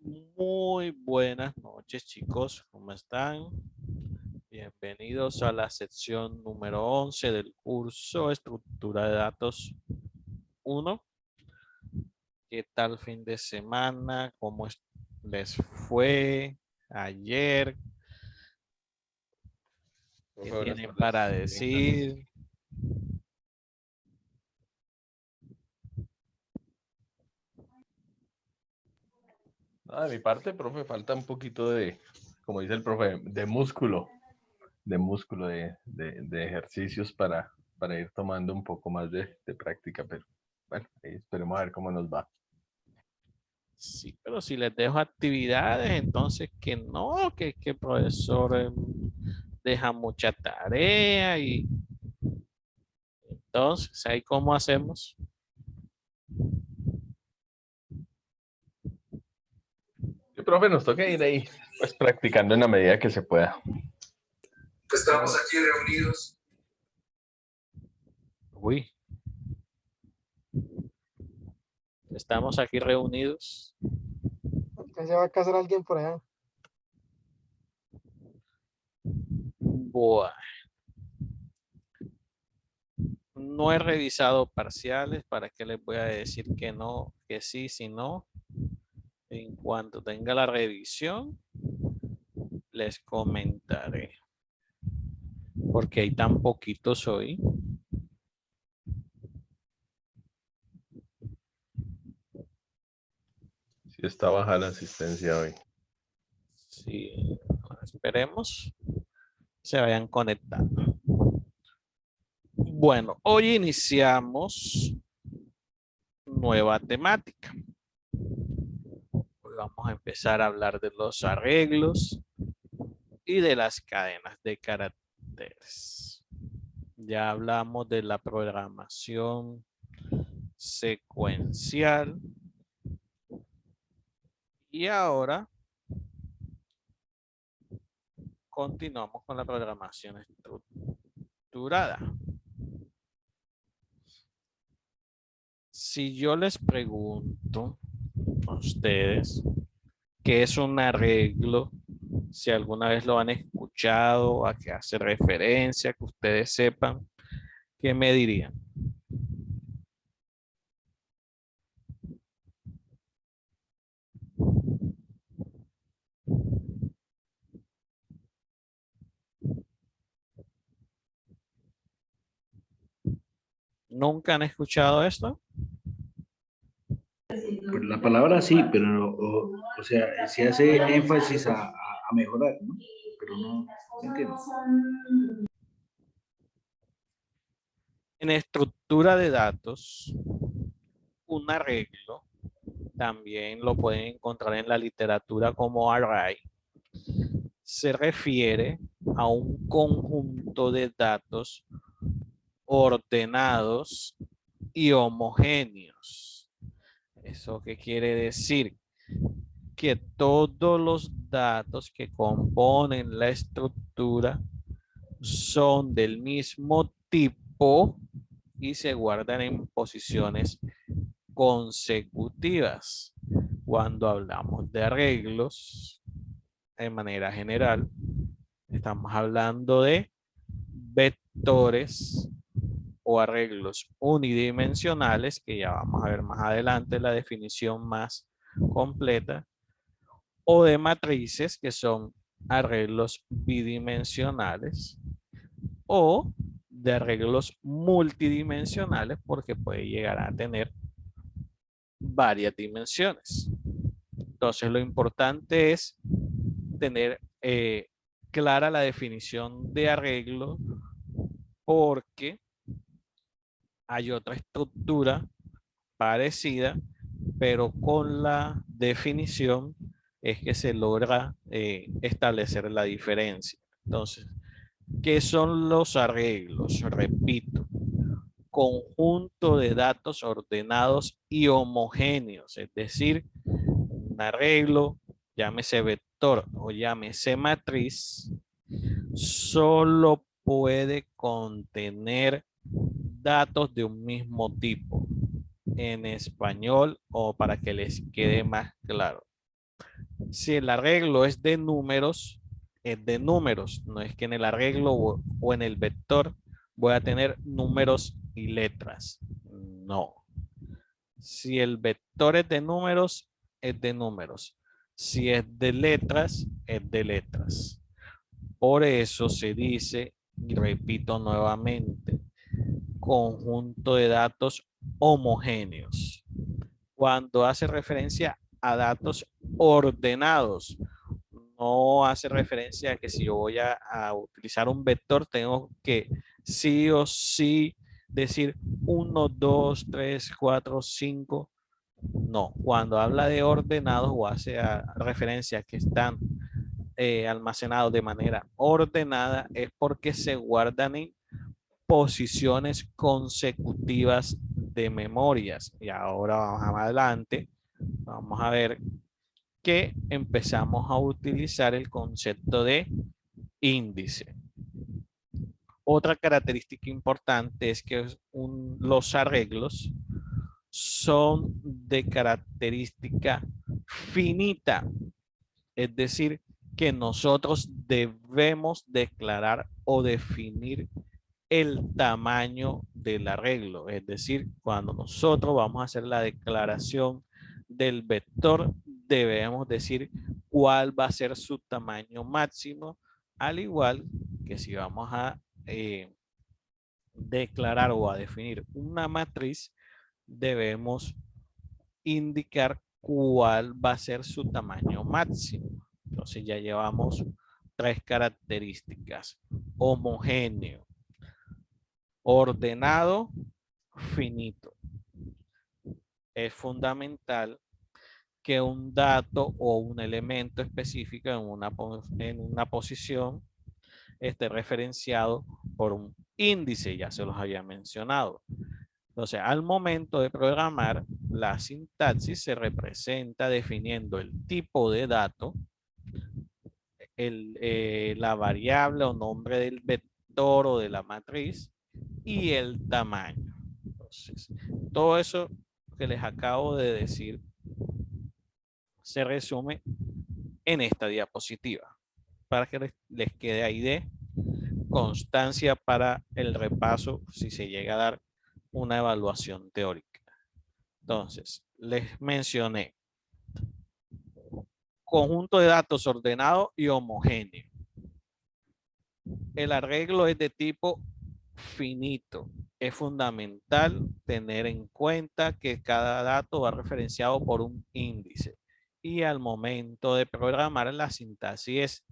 Muy buenas noches, chicos. ¿Cómo están? Bienvenidos a la sección número 11 del curso Estructura de Datos 1. ¿Qué tal fin de semana? Les fue ayer? ¿Qué Profe, buenas tienen para tardes. Bien, gracias. decir? De mi parte, profe, falta un poquito de, como dice el profe, de ejercicios para ir tomando un poco más de práctica, pero bueno, ahí esperemos a ver cómo nos va. Sí, pero si les dejo actividades, entonces que el profesor deja mucha tarea y entonces, ¿ahí cómo hacemos? Sí, profe, nos toca ir ahí, pues practicando en la medida que se pueda. Estamos aquí reunidos. Uy, estamos aquí reunidos. Que se va a casar alguien por allá. Buah. No he revisado parciales, ¿para qué les voy a decir que no, que sí, si no? En cuanto tenga la revisión, les comentaré. Porque hay tan poquitos hoy. Sí está baja la asistencia hoy. Sí, esperemos se vayan conectando. Bueno, hoy iniciamos nueva temática. Hoy vamos a empezar a hablar de los arreglos y de las cadenas de caracteres. Ya hablamos de la programación secuencial y ahora continuamos con la programación estructurada. Si yo les pregunto a ustedes qué es un arreglo, si alguna vez lo han escuchado, a qué hace referencia, que ustedes sepan, ¿qué me dirían? ¿Nunca han escuchado esto? Pues la palabra sí, pero, o sea, se hace énfasis a mejorar, ¿no? Pero no, ¿se entiende? En estructura de datos, un arreglo también lo pueden encontrar en la literatura como array. Se refiere a un conjunto de datos ordenados y homogéneos. ¿Eso qué quiere decir? Que todos los datos que componen la estructura son del mismo tipo y se guardan en posiciones consecutivas. Cuando hablamos de arreglos, de manera general, estamos hablando de vectores o arreglos unidimensionales, que ya vamos a ver más adelante la definición más completa, o de matrices, que son arreglos bidimensionales, o de arreglos multidimensionales, porque puede llegar a tener varias dimensiones. Entonces, lo importante es tener clara la definición de arreglo, porque hay otra estructura parecida, pero con la definición es que se logra establecer la diferencia. Entonces, ¿qué son los arreglos? Repito, conjunto de datos ordenados y homogéneos, es decir, un arreglo, llámese vector o llámese matriz, solo puede contener datos de un mismo tipo en español, o para que les quede más claro. Si el arreglo es de números, es de números. No es que en el arreglo o en el vector voy a tener números y letras. No. Si el vector es de números, es de números. Si es de letras, es de letras. Por eso se dice, y repito nuevamente, conjunto de datos homogéneos. Cuando hace referencia a datos ordenados, no hace referencia a que si yo voy a utilizar un vector, tengo que sí o sí decir 1, 2, 3, 4, 5. No, cuando habla de ordenados o hace referencia a que están almacenados de manera ordenada, es porque se guardan en posiciones consecutivas de memorias. Y ahora más adelante vamos a ver que empezamos a utilizar el concepto de índice. Otra característica importante es que los arreglos son de característica finita, es decir, que nosotros debemos declarar o definir el tamaño del arreglo. Es decir, cuando nosotros vamos a hacer la declaración del vector, debemos decir cuál va a ser su tamaño máximo, al igual que si vamos a declarar o a definir una matriz, debemos indicar cuál va a ser su tamaño máximo. Entonces ya llevamos 3 características: homogéneo, ordenado, finito. Es fundamental que un dato o un elemento específico en una posición esté referenciado por un índice, ya se los había mencionado. Entonces, al momento de programar, la sintaxis se representa definiendo el tipo de dato, la variable o nombre del vector o de la matriz y el tamaño. Entonces, todo eso que les acabo de decir se resume en esta diapositiva para que les quede ahí de constancia para el repaso si se llega a dar una evaluación teórica. Entonces, les mencioné conjunto de datos ordenado y homogéneo. El arreglo es de tipo finito. Es fundamental tener en cuenta que cada dato va referenciado por un índice. Y al momento de programar, la sintaxis es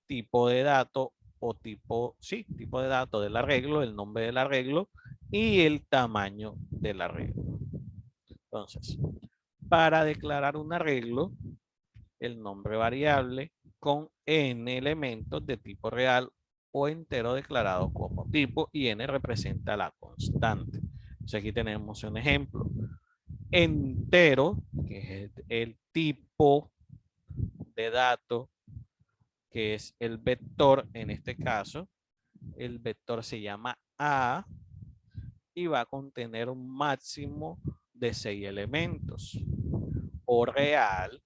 tipo de dato o tipo de dato del arreglo, el nombre del arreglo y el tamaño del arreglo. Entonces, para declarar un arreglo, el nombre variable con n elementos de tipo real o entero declarado como tipo, y n representa la constante. Entonces aquí tenemos un ejemplo. Entero, que es el tipo de dato, que es el vector en este caso. El vector se llama A y va a contener un máximo de 6 elementos. O real,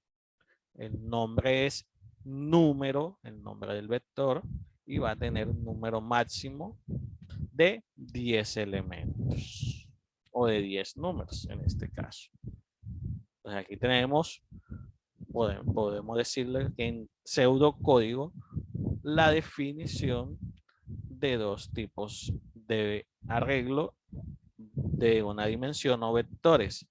el nombre es número, el nombre del vector, y va a tener un número máximo de 10 elementos o de 10 números en este caso. Entonces aquí tenemos, podemos decirle que en pseudocódigo la definición de 2 tipos de arreglo de una dimensión o vectores.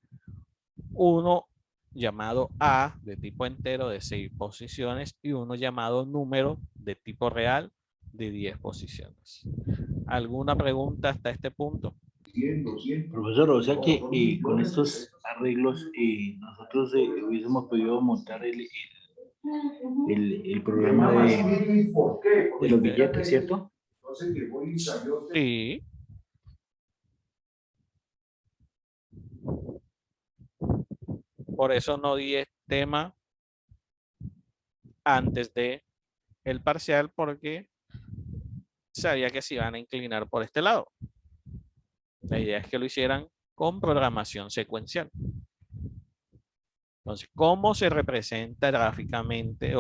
Uno llamado A de tipo entero de 6 posiciones y uno llamado número de tipo real de 10 posiciones. ¿Alguna pregunta hasta este punto? Profesor, o sea que con estos arreglos nosotros hubiésemos podido montar el programa de los billetes, ¿cierto? Sí. Por eso no di este tema antes de el parcial, porque sabía que se iban a inclinar por este lado. La idea es que lo hicieran con programación secuencial. Entonces, ¿cómo se representa gráficamente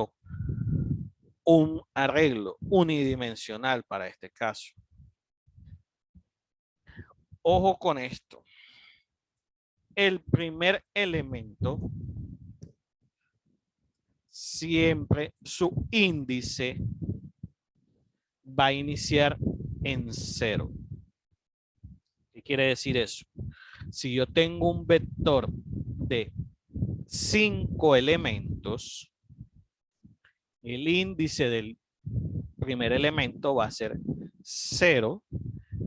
un arreglo unidimensional para este caso? Ojo con esto. El primer elemento, siempre su índice va a iniciar en 0. ¿Qué quiere decir eso? Si yo tengo un vector de 5 elementos, el índice del primer elemento va a ser 0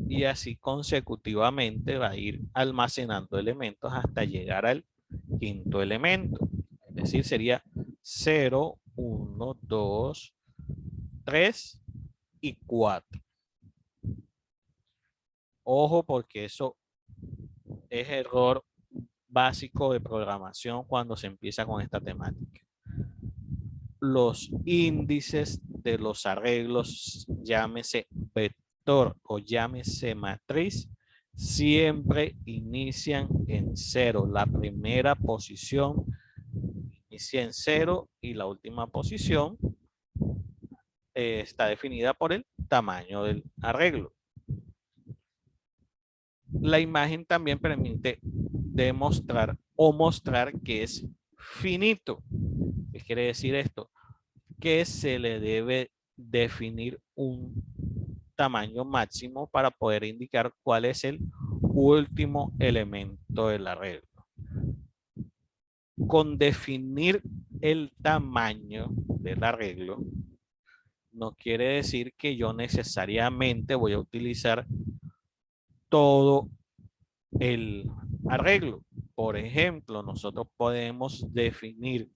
y así consecutivamente va a ir almacenando elementos hasta llegar al quinto elemento. Es decir, sería 0, 1, 2, 3 y 4. Ojo porque eso es error básico de programación cuando se empieza con esta temática. Los índices de los arreglos, llámese vector o llámese matriz, siempre inician en 0. La primera posición inicia en 0 y la última posición está definida por el tamaño del arreglo. La imagen también permite demostrar o mostrar que es finito. ¿Qué quiere decir esto? Que se le debe definir un tamaño máximo para poder indicar cuál es el último elemento del arreglo. Con definir el tamaño del arreglo, no quiere decir que yo necesariamente voy a utilizar todo el arreglo. Por ejemplo, nosotros podemos definir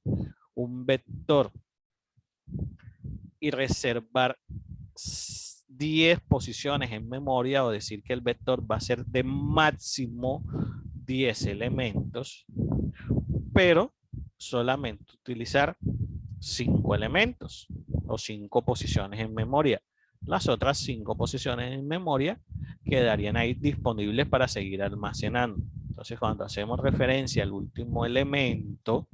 un vector y reservar 10 posiciones en memoria o decir que el vector va a ser de máximo 10 elementos, pero solamente utilizar 5 elementos o 5 posiciones en memoria. Las otras 5 posiciones en memoria quedarían ahí disponibles para seguir almacenando. Entonces, cuando hacemos referencia al último elemento,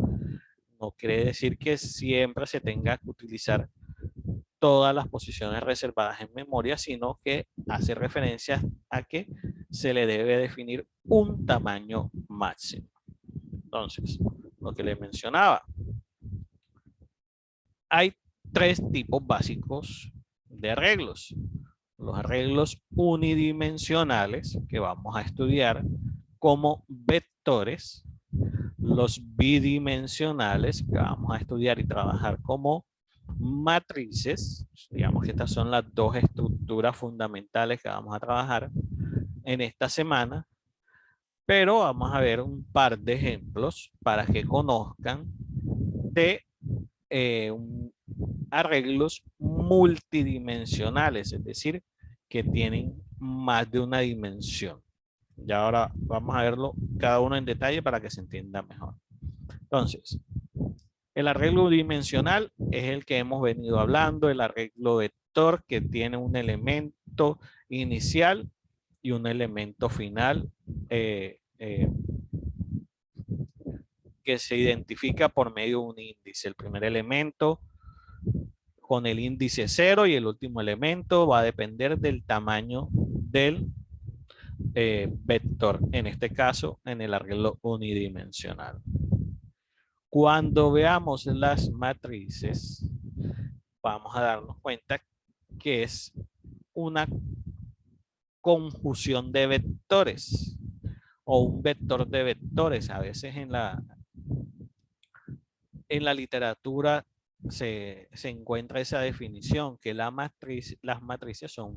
no quiere decir que siempre se tenga que utilizar todas las posiciones reservadas en memoria, sino que hace referencia a que se le debe definir un tamaño máximo. Entonces, lo que les mencionaba, hay 3 tipos básicos de arreglos. Los arreglos unidimensionales que vamos a estudiar como vectores, los bidimensionales que vamos a estudiar y trabajar como matrices. Digamos que estas son las 2 estructuras fundamentales que vamos a trabajar en esta semana, pero vamos a ver un par de ejemplos para que conozcan de arreglos multidimensionales, es decir, que tienen más de una dimensión. Y ahora vamos a verlo cada uno en detalle para que se entienda mejor. Entonces, el arreglo dimensional es el que hemos venido hablando, el arreglo vector que tiene un elemento inicial y un elemento final que se identifica por medio de un índice. El primer elemento con el índice 0 y el último elemento va a depender del tamaño del vector, en este caso en el arreglo unidimensional. Cuando veamos las matrices, vamos a darnos cuenta que es una conjunción de vectores o un vector de vectores. A veces en la literatura se encuentra esa definición, que las matrices son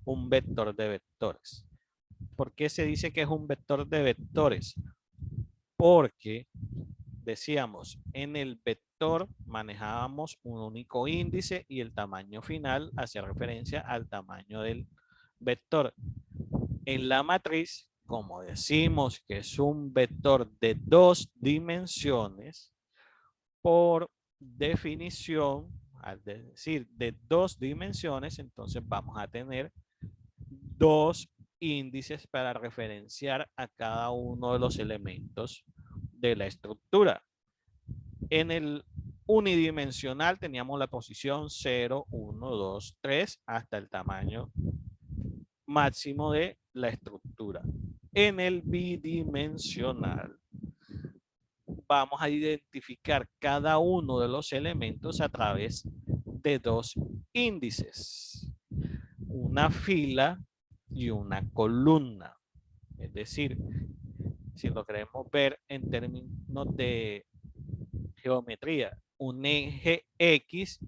un vector de vectores. ¿Por qué se dice que es un vector de vectores? Porque decíamos, en el vector manejábamos un único índice y el tamaño final hacía referencia al tamaño del vector. En la matriz, como decimos que es un vector de 2 dimensiones, por definición, al decir de 2 dimensiones, entonces vamos a tener 2 índices para referenciar a cada uno de los elementos de la estructura. En el unidimensional teníamos la posición 0, 1, 2, 3 hasta el tamaño máximo de la estructura. En el bidimensional vamos a identificar cada uno de los elementos a través de dos índices, una fila y una columna. Es decir, si lo queremos ver en términos de geometría, un eje X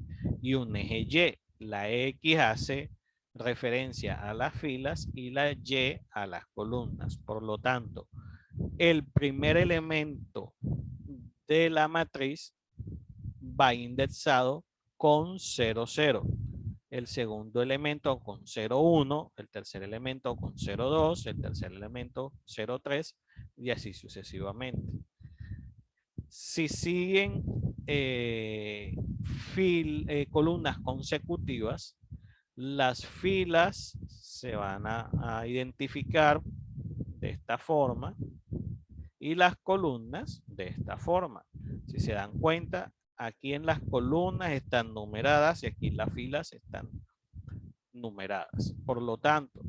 y un eje Y. La X hace referencia a las filas y la Y a las columnas. Por lo tanto, el primer elemento de la matriz va indexado con 0, 0. El segundo elemento con 0, 1. El tercer elemento con 0, 2. El tercer elemento 0, 3. Y así sucesivamente. Si siguen columnas consecutivas, las filas se van a identificar de esta forma y las columnas de esta forma. Si se dan cuenta, aquí en las columnas están numeradas y aquí las filas están numeradas. Por lo tanto,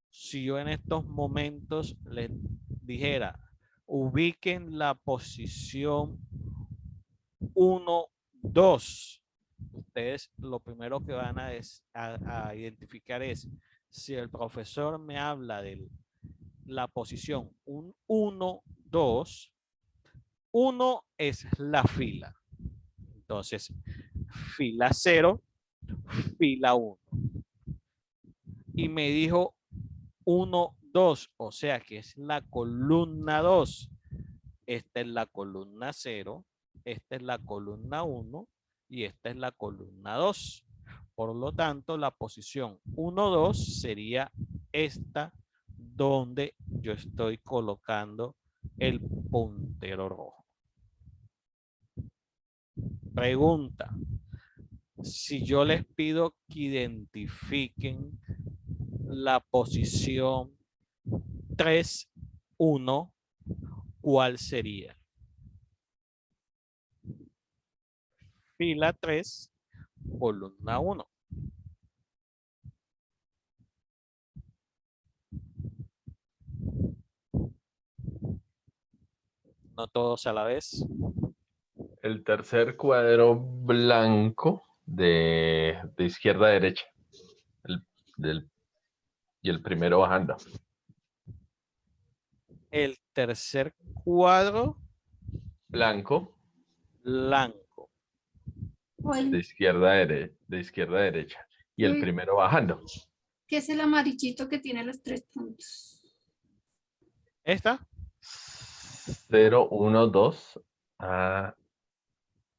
si yo en estos momentos les dijera, ubiquen la posición 1, 2. Ustedes lo primero que van a identificar es si el profesor me habla de la posición 1, 2, 1 es la fila. Entonces, fila 0, fila 1. Y me dijo 1, 2, o sea que es la columna 2. Esta es la columna 0, esta es la columna 1 y esta es la columna 2. Por lo tanto, la posición 1, 2 sería esta donde yo estoy colocando el puntero rojo. Pregunta. Si yo les pido que identifiquen la posición 3, 1, ¿cuál sería? Fila 3, columna 1. No todos a la vez. El tercer cuadro blanco de izquierda a derecha. Y el primero bajando. El tercer cuadro Blanco blanco. de izquierda a derecha. Y el primero bajando. ¿Qué es el amarillito que tiene los 3 puntos? ¿Esta? 0, 1, 2.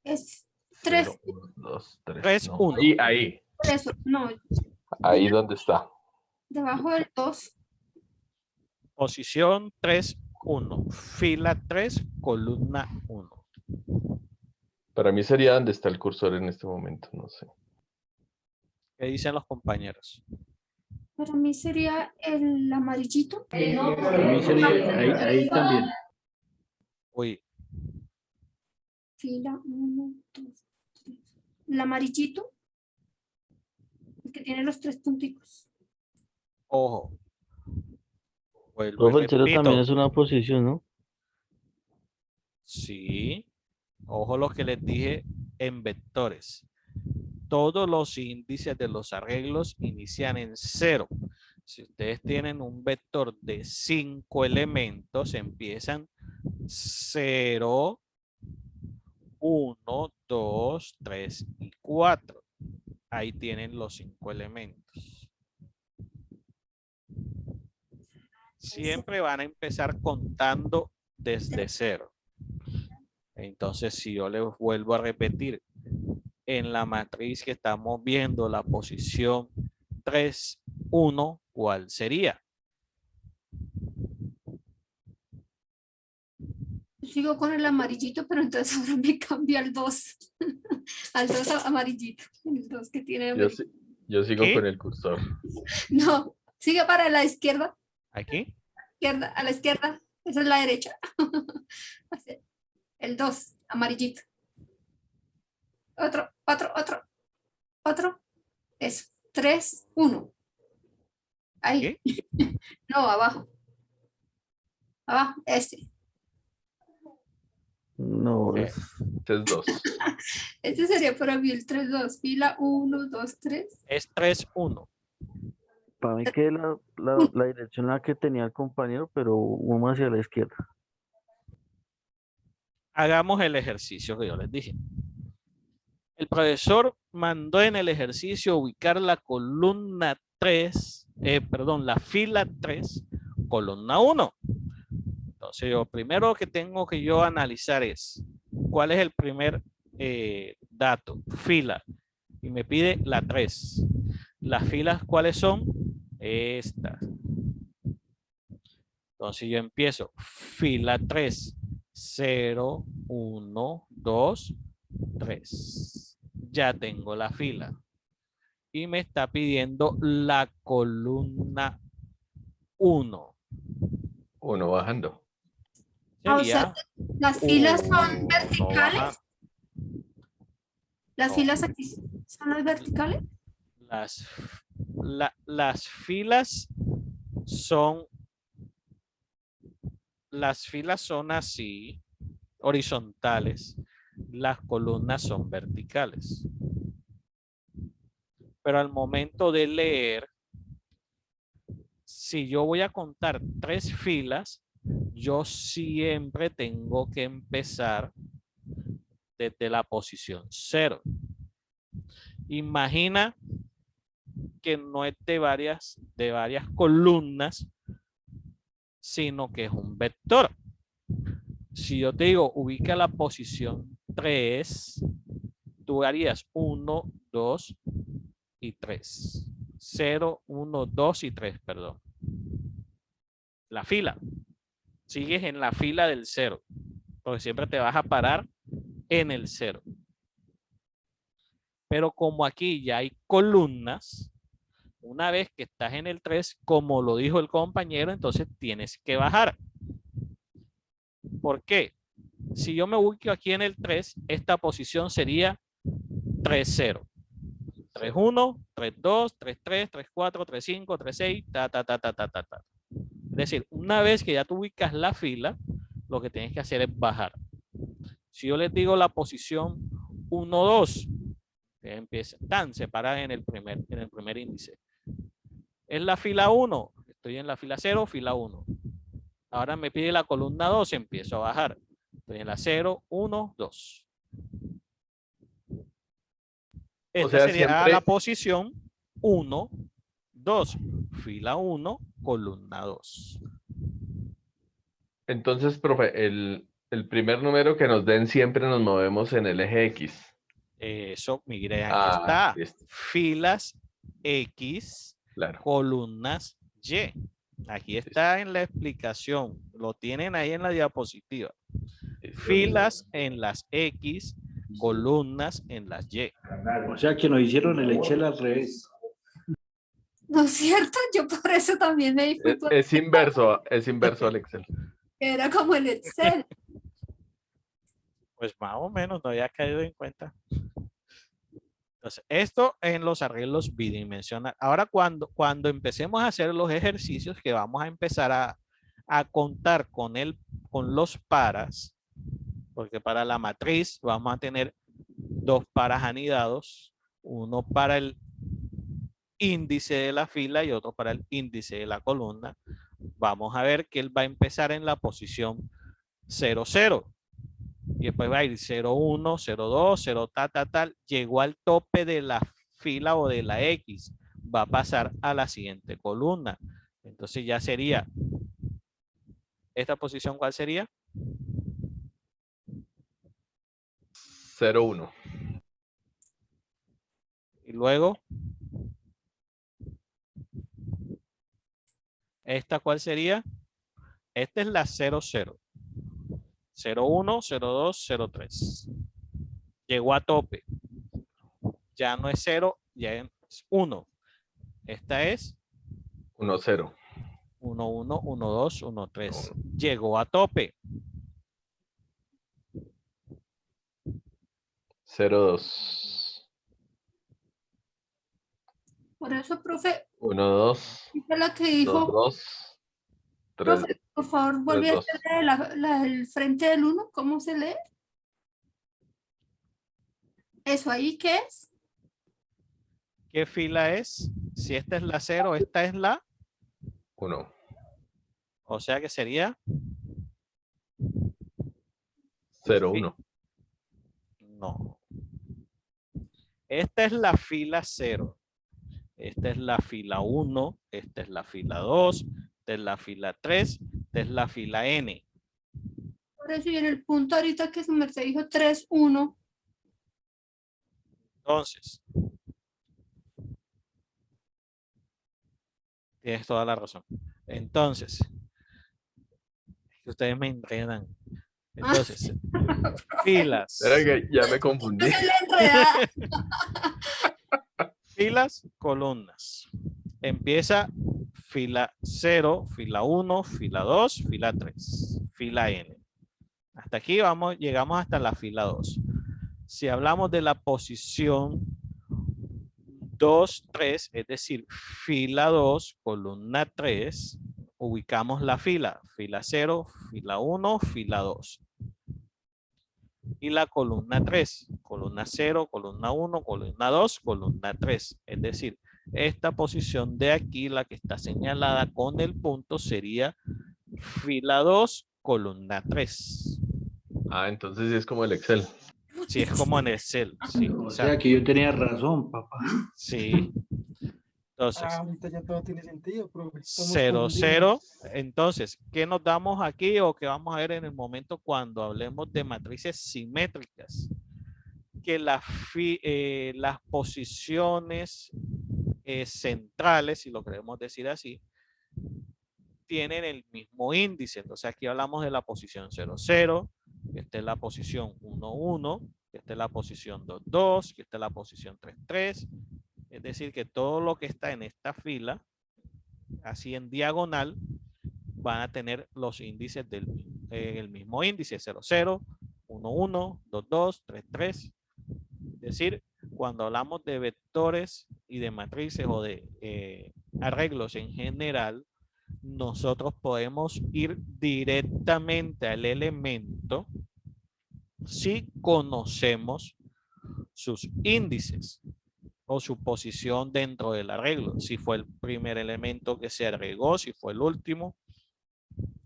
Es 0, 3. 1, 2, 3. 3, No. 1. Ahí. Eso, no, Ahí donde está. debajo del 2. Posición 3, 1. Fila 3, columna 1. Para mí sería donde está el cursor en este momento, no sé. ¿Qué dicen los compañeros? Para mí sería el amarillito. Para mí sería ahí también. Uy, Fila 1, 2, 3. El amarillito. El que tiene los 3 punticos. ojo. Vuelvo y Profe, el 0 repito. también es una posición, ¿no? Sí. Ojo lo que les dije en vectores. Todos los índices de los arreglos inician en 0. Si ustedes tienen un vector de 5 elementos, empiezan 0, 1, 2, 3 y 4. Ahí tienen los 5 elementos. Siempre van a empezar contando desde 0. Entonces, si yo les vuelvo a repetir, en la matriz que estamos viendo, la posición 3, 1, ¿cuál sería? Sigo con el amarillito, pero entonces ahora me cambio al 2. Al 2 amarillito. El 2 que tiene amarillito. Yo sigo ¿Qué? con el cursor. No, sigue para la izquierda. ¿Aquí? A la izquierda. Esa es la derecha. El 2, amarillito. otro. Eso. 3, 1. Ahí. No, abajo. Abajo, este. No, Ok. es Este es 2. Este sería para mí el 3, 2. Fila 1, 2, 3. Es 3, 1. para mí que la dirección la que tenía el compañero, pero uno hacia la izquierda. Hagamos el ejercicio que yo les dije. El profesor mandó en el ejercicio ubicar la columna 3, la fila 3, columna 1. Entonces, lo primero que tengo que yo analizar es cuál es el primer dato, fila. Y me pide la 3. Las filas, ¿cuáles son? Estas. Entonces, yo empiezo fila 3. 0, 1, 2, 3. Ya tengo la fila. Y me está pidiendo la columna 1. 1 bajando. O sea, las filas son No verticales. baja. Las No. filas aquí son las verticales. Las filas son así, horizontales. Las columnas son verticales. Pero al momento de leer, si yo voy a contar 3 filas, yo siempre tengo que empezar desde la posición 0. Imagina que no es de varias columnas, sino que es un vector. Si yo te digo, ubica la posición 3, tú harías 1, 2 y 3. 0, 1, 2 y 3, perdón. La fila. Sigues en la fila del 0, porque siempre te vas a parar en el 0. Pero como aquí ya hay columnas, una vez que estás en el 3, como lo dijo el compañero, entonces tienes que bajar. ¿Por qué? Si yo me ubico aquí en el 3, esta posición sería 3, 0. 3, 1, 3, 2, 3, 3, 3, 4, 3, 5, 3, 6, Es decir, una vez que ya tú ubicas la fila, lo que tienes que hacer es bajar. Si yo les digo la posición 1, 2, están separadas en el primer índice. Es la fila 1, estoy en la fila 0, fila 1. Ahora me pide la columna 2, empiezo a bajar. Estoy en la 0, 1, 2. Esta sería siempre, la posición 1, 2. Fila 1, columna 2. entonces, profe, el primer número que nos den siempre nos movemos en el eje X. Eso, mire, aquí está. Listo. Filas X, Claro. columnas Y. Aquí está en la explicación. Lo tienen ahí en la diapositiva. Listo. Filas en las X, columnas en las Y. O sea que nos hicieron el Excel al revés. ¿No es cierto? Yo por eso también me di cuenta Es inverso al Excel. que era como el Excel. Pues más o menos, no había caído en cuenta. Entonces, esto en los arreglos bidimensionales. Ahora, cuando empecemos a hacer los ejercicios que vamos a empezar a contar con los paras, porque para la matriz vamos a tener 2 paras anidados, uno para el índice de la fila y otro para el índice de la columna. Vamos a ver que él va a empezar en la posición 0, 0. Y después va a ir 0, 1, 0, 2, 0, tal. Llegó al tope de la fila o de la X. Va a pasar a la siguiente columna. Entonces ya sería, ¿esta posición cuál sería? 0, 1. Y luego, ¿esta cuál sería? Esta es la 0, 0. 0, 1, 0, 2, 0, 3. Llegó a tope. Ya no es 0, ya es 1. Esta es 1, 0. 1, 1, 1, 2, 1, 3. Llegó a tope. 0,2. Por eso, profe, 1, 2, fue la que 2, dijo, 2, 3, profe, por favor, vuelve a 2. hacer el frente del 1, ¿cómo se lee? ¿Eso ahí qué es? ¿Qué fila es? Si esta es la 0, esta es la, 1. o sea que sería 0, 1. no. Esta es la fila 0. Esta es la fila 1, esta es la fila 2, esta es la fila 3, esta es la fila N. Por eso y en el punto ahorita que su merced dijo 3, 1. Entonces, tienes toda la razón. Entonces, ustedes me entrenan. Entonces, filas. Espera que ya me confundí. Se le enreda. Filas, columnas. Empieza fila 0, fila 1, fila 2, fila 3, fila N. Hasta aquí vamos, llegamos hasta la fila 2. Si hablamos de la posición 2, 3, es decir, fila 2, columna 3, ubicamos la fila 0, fila 1, fila 2. Y la columna 3, columna 0, columna 1, columna 2, columna 3. Es decir, esta posición de aquí, la que está señalada con el punto, sería fila 2, columna 3. Ah, entonces sí es como el Excel. Sí, es como en Excel. Sí, O sea que yo tenía razón, papá. sí. Entonces, Ahorita ya todo tiene sentido, profe. Estamos 0, confundidos. 0. Entonces, ¿qué nos damos aquí o qué vamos a ver en el momento cuando hablemos de matrices simétricas? Que las posiciones centrales, si lo queremos decir así, tienen el mismo índice. Entonces, aquí hablamos de la posición 0, 0. Esta es la posición 1, 1. Esta es la posición 2, 2. Esta es la posición 3, 3. Es decir, que todo lo que está en esta fila, así en diagonal, van a tener los índices el mismo índice, 0, 0, 1, 1, 2, 2, 3, 3. Es decir, cuando hablamos de vectores y de matrices o de arreglos en general, nosotros podemos ir directamente al elemento si conocemos sus índices o su posición dentro del arreglo, si fue el primer elemento que se agregó, si fue el último,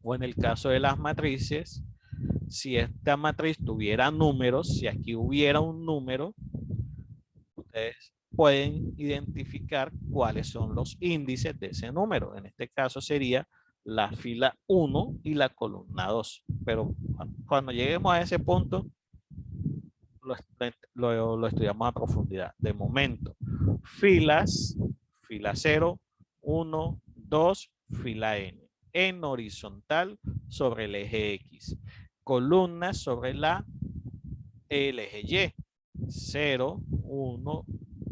o en el caso de las matrices, si esta matriz tuviera números, si aquí hubiera un número, ustedes pueden identificar cuáles son los índices de ese número. En este caso sería la fila 1 y la columna 2. Pero cuando lleguemos a ese punto, lo estudiamos a profundidad. De momento, filas, fila 0, 1, 2, fila N. En horizontal sobre el eje X. Columnas sobre el eje Y. 0, 1,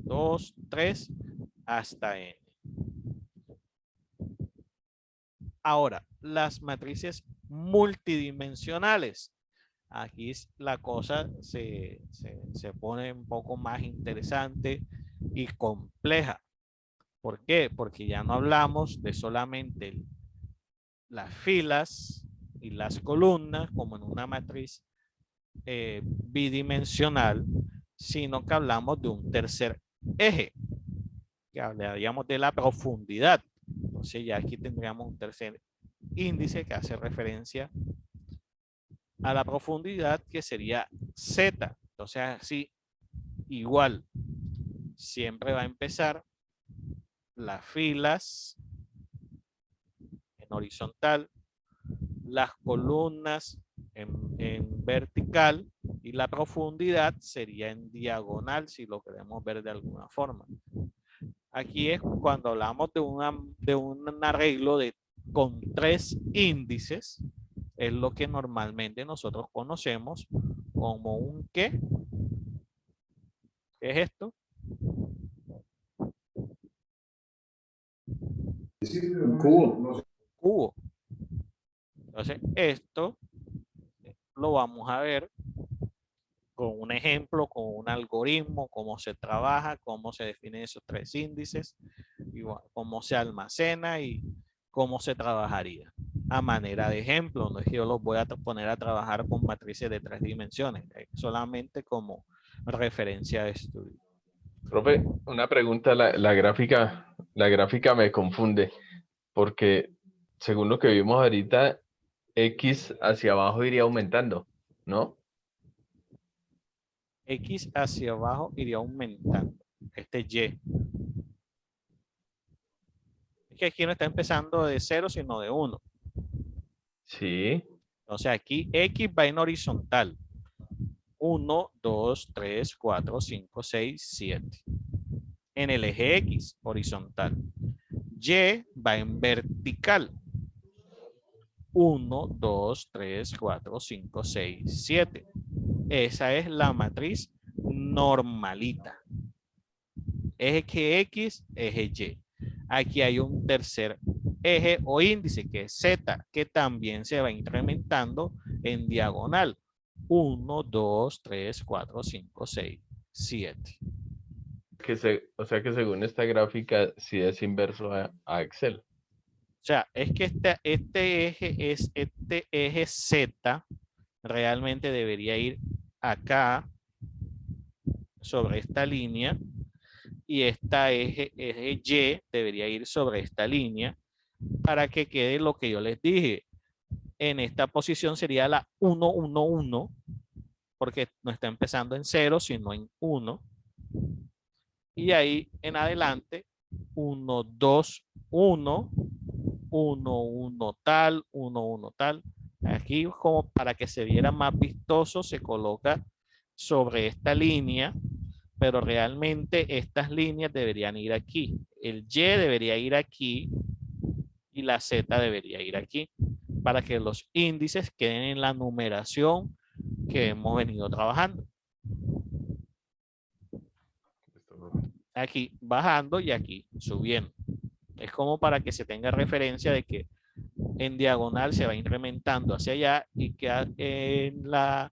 2, 3, hasta N. Ahora, las matrices multidimensionales. Aquí la cosa se pone un poco más interesante y compleja. ¿Por qué? Porque ya no hablamos de solamente las filas y las columnas como en una matriz bidimensional, sino que hablamos de un tercer eje, que hablaríamos de la profundidad. Entonces ya aquí tendríamos un tercer índice que hace referencia a la profundidad, que sería Z. Entonces así, igual, siempre va a empezar las filas en horizontal, las columnas en vertical y la profundidad sería en diagonal, si lo queremos ver de alguna forma. Aquí es cuando hablamos de un arreglo con 3 índices, es lo que normalmente nosotros conocemos como un ¿qué? ¿Qué es esto? Un cubo. Cubo. Entonces, esto lo vamos a ver con un ejemplo, con un algoritmo, cómo se trabaja, cómo se definen esos 3 índices, y cómo se almacena y cómo se trabajaría. A manera de ejemplo, no es que yo los voy a poner a trabajar con matrices de 3 dimensiones, solamente como referencia de estudio. Profe, una pregunta, la gráfica me confunde, porque según lo que vimos ahorita, X hacia abajo iría aumentando, ¿no? X hacia abajo iría aumentando. Este Y. Es que aquí no está empezando de 0, sino de 1. Sí. Entonces aquí X va en horizontal. 1, 2, 3, 4, 5, 6, 7. En el eje X, horizontal. Y va en vertical. 1, 2, 3, 4, 5, 6, 7. Esa es la matriz normalita. Eje X, eje Y. Aquí hay un tercer eje o índice que es Z, que también se va incrementando en diagonal. 1, 2, 3, 4, 5, 6, 7. O sea que según esta gráfica, sí es inverso a Excel. O sea, es que este eje Z realmente debería ir acá sobre esta línea y eje Y debería ir sobre esta línea para que quede lo que yo les dije. En esta posición sería la 1, 1, 1, porque no está empezando en 0, sino en 1. Y ahí en adelante, 1, 2, 1, 1, 1 tal, 1, 1 tal. Aquí como para que se viera más vistoso se coloca sobre esta línea, pero realmente estas líneas deberían ir aquí. El Y debería ir aquí y la Z debería ir aquí para que los índices queden en la numeración que hemos venido trabajando. Aquí bajando y aquí subiendo. Es como para que se tenga referencia de que en diagonal se va incrementando hacia allá y que en la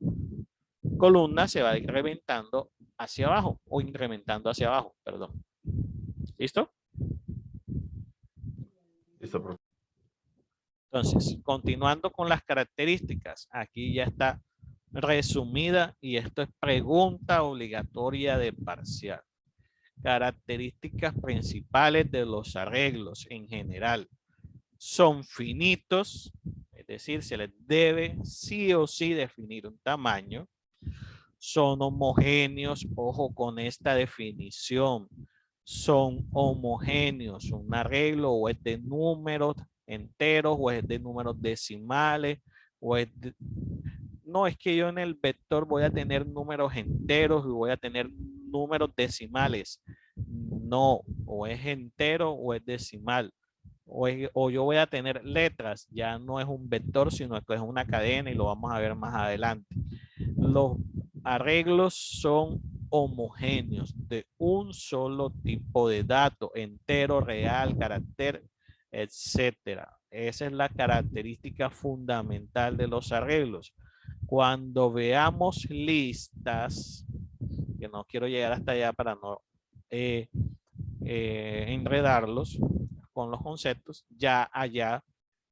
columna se va incrementando hacia abajo o incrementando hacia abajo, perdón. ¿Listo? Listo, profe. Entonces, continuando con las características, aquí ya está resumida y esto es pregunta obligatoria de parcial. Características principales de los arreglos en general. Son finitos, es decir, se les debe sí o sí definir un tamaño. Son homogéneos, ojo con esta definición. Son homogéneos, un arreglo o es de números enteros o es de números decimales o es de... No es que yo en el vector voy a tener números enteros y voy a tener números decimales. No, o es entero o es decimal. O yo voy a tener letras, ya no es un vector, sino que es una cadena y lo vamos a ver más adelante. Los arreglos son homogéneos de un solo tipo de dato, entero, real, carácter, etcétera. Esa es la característica fundamental de los arreglos. Cuando veamos listas, que no quiero llegar hasta allá para no enredarlos con los conceptos, ya allá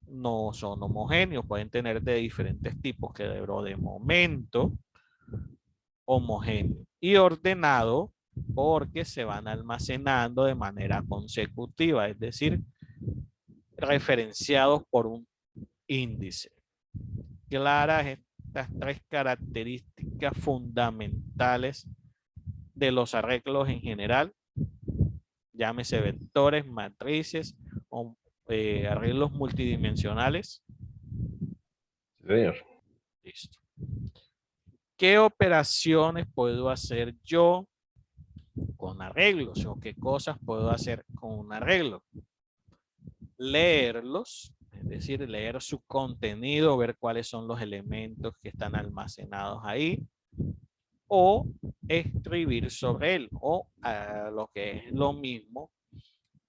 no son homogéneos, pueden tener de diferentes tipos, que de momento homogéneo y ordenado porque se van almacenando de manera consecutiva, es decir, referenciados por un índice. Claras estas 3 características fundamentales de los arreglos en general, llámese vectores, matrices o arreglos multidimensionales. Sí, señor. Listo. ¿Qué operaciones puedo hacer yo con arreglos o qué cosas puedo hacer con un arreglo? Leerlos, es decir, leer su contenido, ver cuáles son los elementos que están almacenados ahí, o escribir sobre él, o lo que es lo mismo,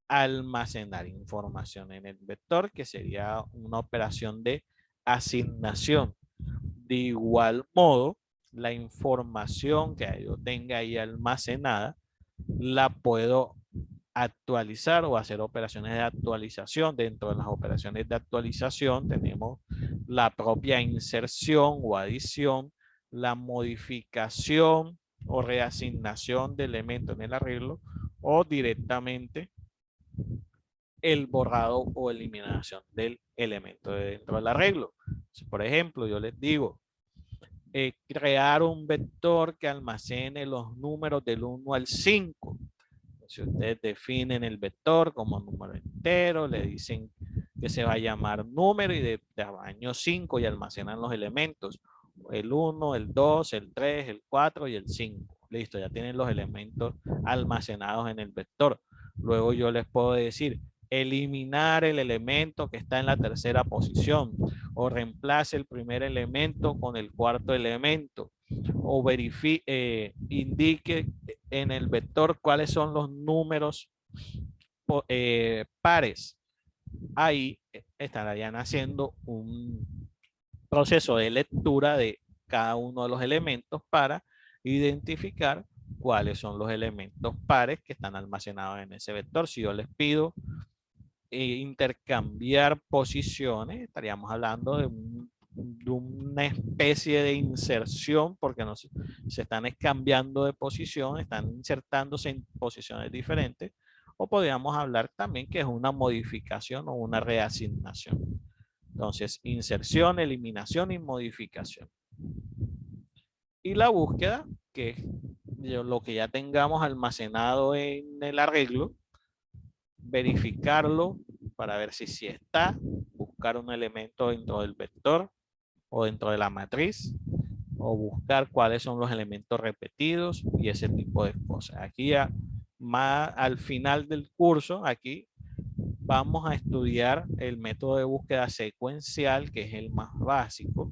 almacenar información en el vector, que sería una operación de asignación. De igual modo, la información que yo tenga ahí almacenada, la puedo actualizar o hacer operaciones de actualización. Dentro de las operaciones de actualización tenemos la propia inserción o adición, la modificación o reasignación de elementos en el arreglo, o directamente el borrado o eliminación del elemento dentro del arreglo. Si, por ejemplo, yo les digo crear un vector que almacene los números del 1 al 5. Si ustedes definen el vector como número entero, le dicen que se va a llamar número y de tamaño 5 y almacenan los elementos. El 1, el 2, el 3, el 4 y el 5. Listo, ya tienen los elementos almacenados en el vector. Luego yo les puedo decir eliminar el elemento que está en la tercera posición, o reemplace el primer elemento con el cuarto elemento, o indique en el vector cuáles son los números pares. Ahí estarían haciendo un proceso de lectura de cada uno de los elementos para identificar cuáles son los elementos pares que están almacenados en ese vector. Si yo les pido intercambiar posiciones, estaríamos hablando de una especie de inserción, porque no se están cambiando de posición, están insertándose en posiciones diferentes, o podríamos hablar también que es una modificación o una reasignación. Entonces, inserción, eliminación y modificación. Y la búsqueda, que es lo que ya tengamos almacenado en el arreglo, verificarlo para ver si está, buscar un elemento dentro del vector o dentro de la matriz, o buscar cuáles son los elementos repetidos y ese tipo de cosas. Aquí ya más al final del curso, aquí vamos a estudiar el método de búsqueda secuencial, que es el más básico,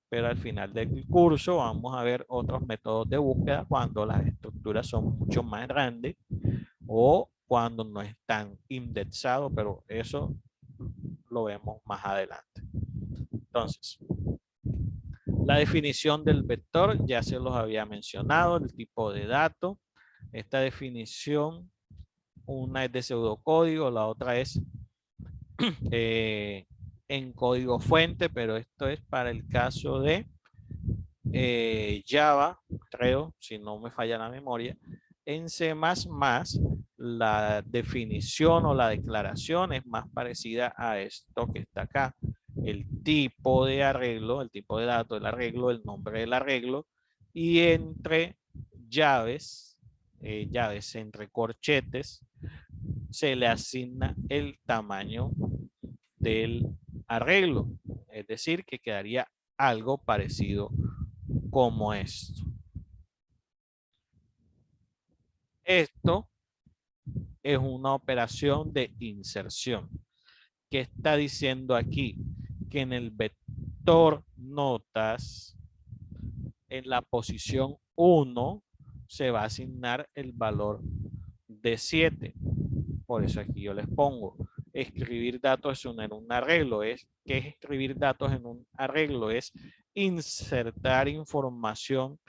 pero al final del curso vamos a ver otros métodos de búsqueda cuando las estructuras son mucho más grandes o cuando no están indexados, pero eso lo vemos más adelante. Entonces, la definición del vector ya se los había mencionado, el tipo de dato. Esta definición, una es de pseudocódigo, la otra es en código fuente, pero esto es para el caso de Java, creo, si no me falla la memoria. En C++, la definición o la declaración es más parecida a esto que está acá. El tipo de arreglo, el tipo de dato del arreglo, el nombre del arreglo, y entre llaves, llaves entre corchetes, se le asigna el tamaño del arreglo. Es decir, que quedaría algo parecido como esto. Esto es una operación de inserción. ¿Qué está diciendo aquí? Que en el vector notas, en la posición 1, se va a asignar el valor de 7. Por eso aquí yo les pongo, escribir datos en un arreglo. ¿Qué es escribir datos en un arreglo? Es insertar información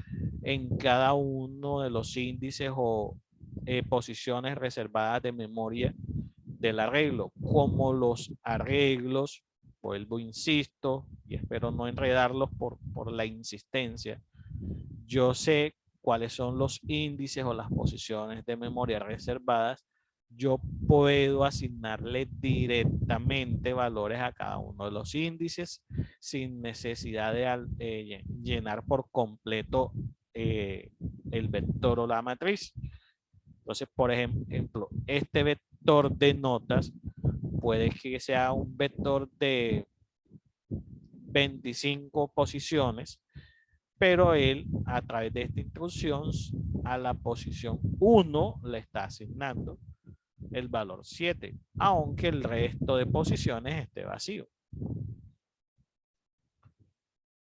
en cada uno de los índices o posiciones reservadas de memoria del arreglo. Como los arreglos, vuelvo, insisto, y espero no enredarlos por la insistencia, yo sé cuáles son los índices o las posiciones de memoria reservadas, yo puedo asignarle directamente valores a cada uno de los índices sin necesidad de llenar por completo el vector o la matriz. Entonces, por ejemplo, este vector de notas puede que sea un vector de 25 posiciones, pero él a través de esta instrucción a la posición 1 le está asignando el valor 7, aunque el resto de posiciones esté vacío.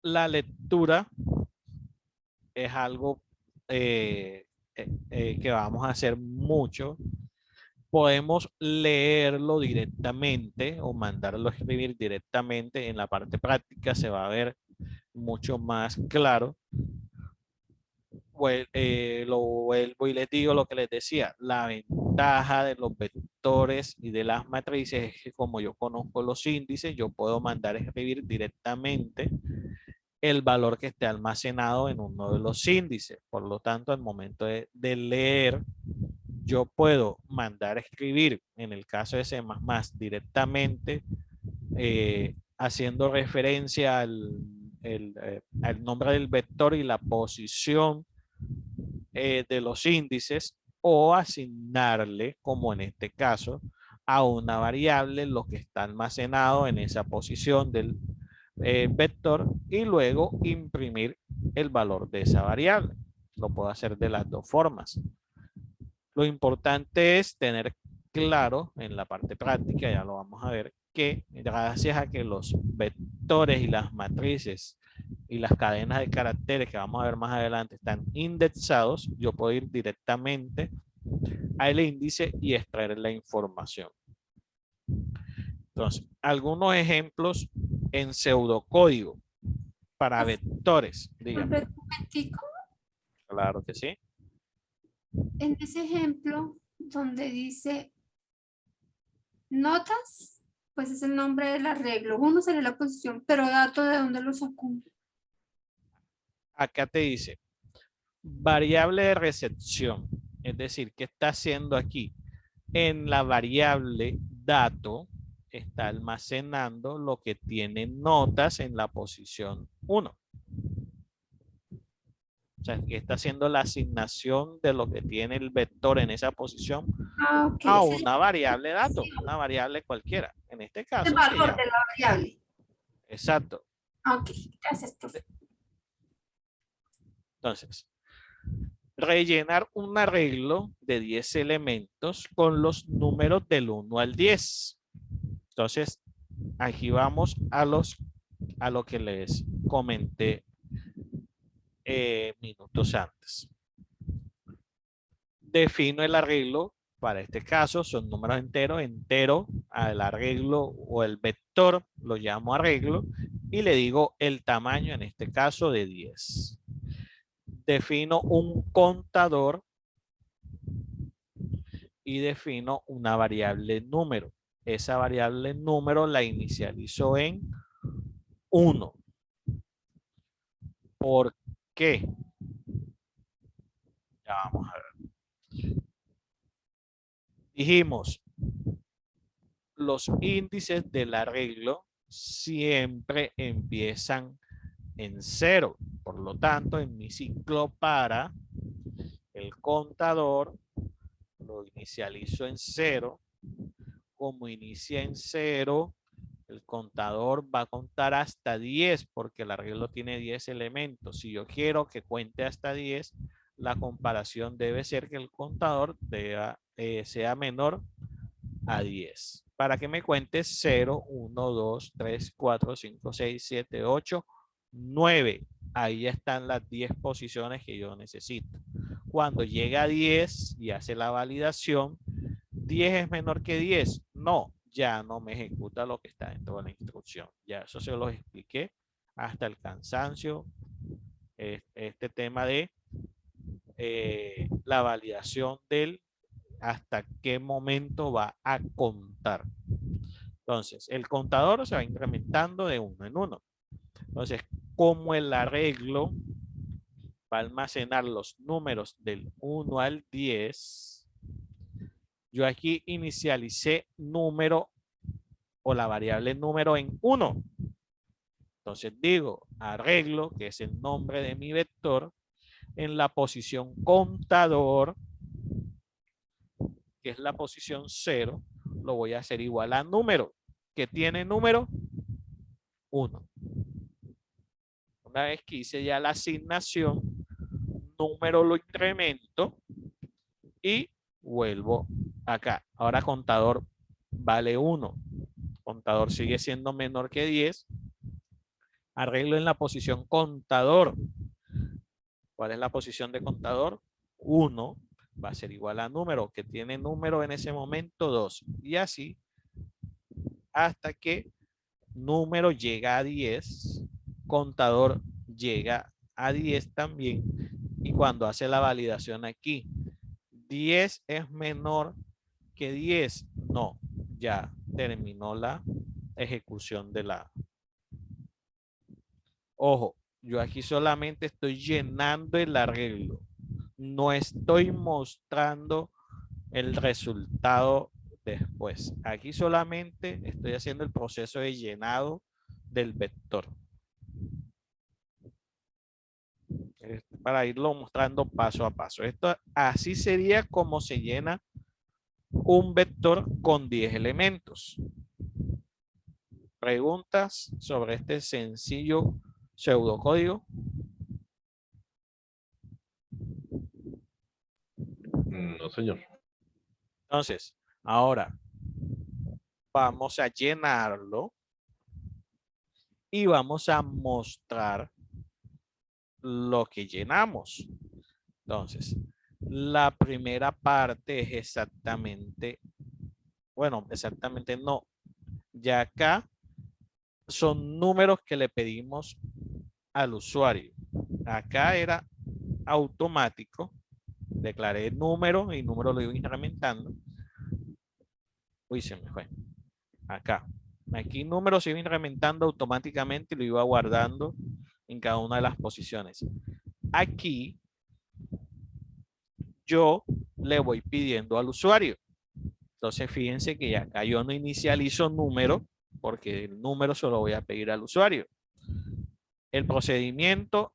La lectura es algo que vamos a hacer mucho. Podemos leerlo directamente o mandarlo a escribir directamente. En la parte práctica se va a ver mucho más claro. lo vuelvo y les digo lo que les decía. La ventaja de los vectores y de las matrices es que como yo conozco los índices, yo puedo mandar a escribir directamente el valor que esté almacenado en uno de los índices. Por lo tanto, al momento de leer, yo puedo mandar a escribir, en el caso de C++, directamente, haciendo referencia al nombre del vector y la posición de los índices, o asignarle, como en este caso, a una variable lo que está almacenado en esa posición del vector y luego imprimir el valor de esa variable. Lo puedo hacer de las dos formas. Lo importante es tener claro en la parte práctica, ya lo vamos a ver, que gracias a que los vectores y las matrices y las cadenas de caracteres que vamos a ver más adelante están indexados, yo puedo ir directamente al índice y extraer la información. Entonces, algunos ejemplos en pseudocódigo para vectores. Dígame. Claro que sí. En ese ejemplo donde dice notas, pues es el nombre del arreglo. Uno sería la posición, pero dato de dónde lo sacó. Acá te dice variable de recepción. Es decir, ¿qué está haciendo aquí? En la variable dato está almacenando lo que tiene notas en la posición 1. O sea, que está haciendo la asignación de lo que tiene el vector en esa posición a una variable dato, una variable cualquiera. En este caso. El valor de la variable. Exacto. Ok, gracias, profe. Entonces, rellenar un arreglo de 10 elementos con los números del 1 al 10. Entonces, aquí vamos a lo que les comenté minutos antes. Defino el arreglo, para este caso son números enteros, entero al arreglo o el vector lo llamo arreglo y le digo el tamaño, en este caso de 10. Defino un contador y defino una variable número. Esa variable número la inicializo en 1. ¿Por qué? Ya vamos a ver. Dijimos, los índices del arreglo siempre empiezan en 0. Por lo tanto, en mi ciclo para el contador lo inicializo en 0. Como inicia en 0, el contador va a contar hasta 10 porque el arreglo tiene 10 elementos. Si yo quiero que cuente hasta 10, la comparación debe ser que el contador sea menor a 10. Para que me cuente 0, 1, 2, 3, 4, 5, 6, 7, 8, 9. Ahí están las 10 posiciones que yo necesito. Cuando llega a 10 y hace la validación, 10 es menor que 10. No, ya no me ejecuta lo que está dentro de la instrucción. Ya eso se los expliqué hasta el cansancio. Este tema de la validación del hasta qué momento va a contar. Entonces, el contador se va incrementando de 1 en 1. Entonces, como el arreglo va a almacenar los números del 1 al 10, yo aquí inicialicé número o la variable número en 1. Entonces digo arreglo, que es el nombre de mi vector, en la posición contador, que es la posición 0, lo voy a hacer igual a número, que tiene número 1. Una vez que hice ya la asignación, número lo incremento y vuelvo acá. Ahora contador vale 1. Contador sigue siendo menor que 10. Arreglo en la posición contador. ¿Cuál es la posición de contador? 1 va a ser igual a número, que tiene número en ese momento 2. Y así hasta que número llega a 10, contador llega a 10 también y cuando hace la validación aquí, 10 es menor que 10. No, ya terminó la ejecución de la. Ojo, yo aquí solamente estoy llenando el arreglo. No estoy mostrando el resultado después. Aquí solamente estoy haciendo el proceso de llenado del vector. Para irlo mostrando paso a paso. Esto así sería como se llena un vector con 10 elementos. ¿Preguntas sobre este sencillo pseudocódigo? No, señor. Entonces, ahora vamos a llenarlo y vamos a mostrar lo que llenamos. Entonces, la primera parte es exactamente, bueno, exactamente no. Ya acá son números que le pedimos al usuario. Acá era automático. Declaré el número y el número lo iba incrementando. Uy, se me fue. Acá. Aquí número se iba incrementando automáticamente y lo iba guardando en cada una de las posiciones. Aquí yo le voy pidiendo al usuario. Entonces fíjense que acá yo no inicializo número porque el número se lo voy a pedir al usuario. El procedimiento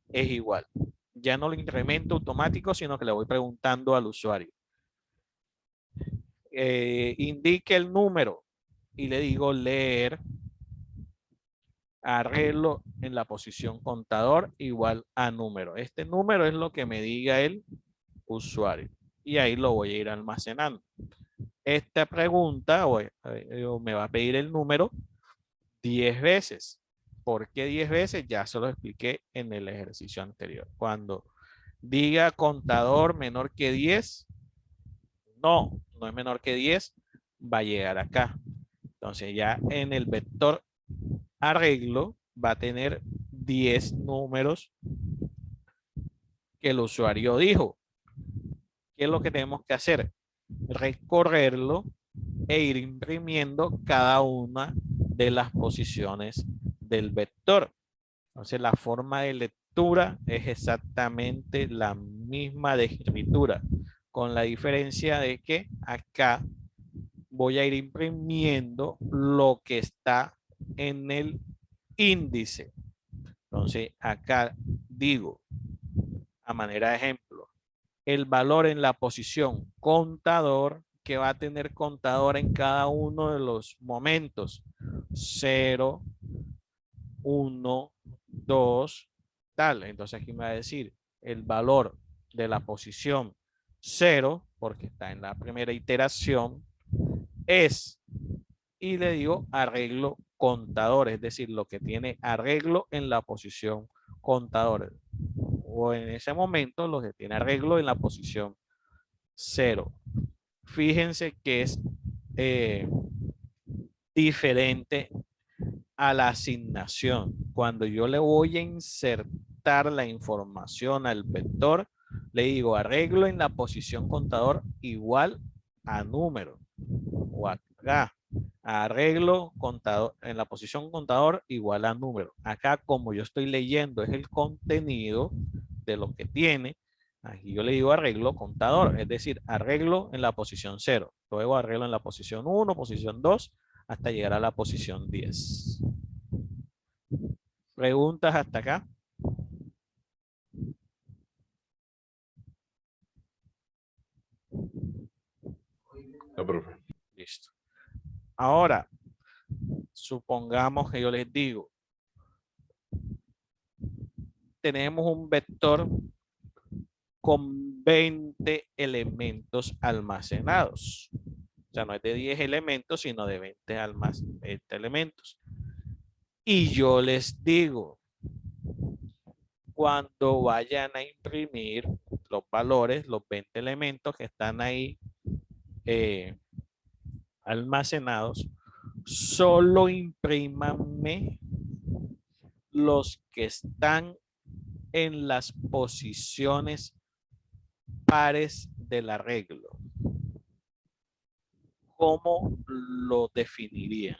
es igual. Ya no lo incremento automático, sino que le voy preguntando al usuario. Indique el número y le digo leer arreglo en la posición contador igual a número. Este número es lo que me diga el usuario y ahí lo voy a ir almacenando. Esta pregunta me va a pedir el número 10 veces. ¿Por qué 10 veces? Ya se lo expliqué en el ejercicio anterior. Cuando diga contador menor que 10, no es menor que 10, va a llegar acá. Entonces ya en el vector arreglo va a tener 10 números que el usuario dijo. ¿Qué es lo que tenemos que hacer? Recorrerlo e ir imprimiendo cada una de las posiciones del vector. Entonces la forma de lectura es exactamente la misma de escritura, con la diferencia de que acá voy a ir imprimiendo lo que está en el índice. Entonces acá digo, a manera de ejemplo, el valor en la posición contador, que va a tener contador en cada uno de los momentos. 0, 1, 2, tal. Entonces aquí me va a decir el valor de la posición 0, porque está en la primera iteración, es, y le digo arreglo contador, es decir, lo que tiene arreglo en la posición contador. O en ese momento lo que tiene arreglo en la posición 0. Fíjense que es diferente a la asignación. Cuando yo le voy a insertar la información al vector, le digo arreglo en la posición contador igual a número. O acá, arreglo contador en la posición contador igual a número. Acá, como yo estoy leyendo es el contenido de lo que tiene, aquí yo le digo arreglo contador, es decir, arreglo en la posición 0. Luego arreglo en la posición 1, posición 2, hasta llegar a la posición 10. ¿Preguntas hasta acá? No, profe. Listo. Ahora, supongamos que yo les digo, tenemos un vector con 20 elementos almacenados. O sea, no es de 10 elementos, sino de 20 elementos. Y yo les digo, cuando vayan a imprimir los valores, los 20 elementos que están ahí almacenados, solo imprímanme los que están en las posiciones pares del arreglo. ¿Cómo lo definirían?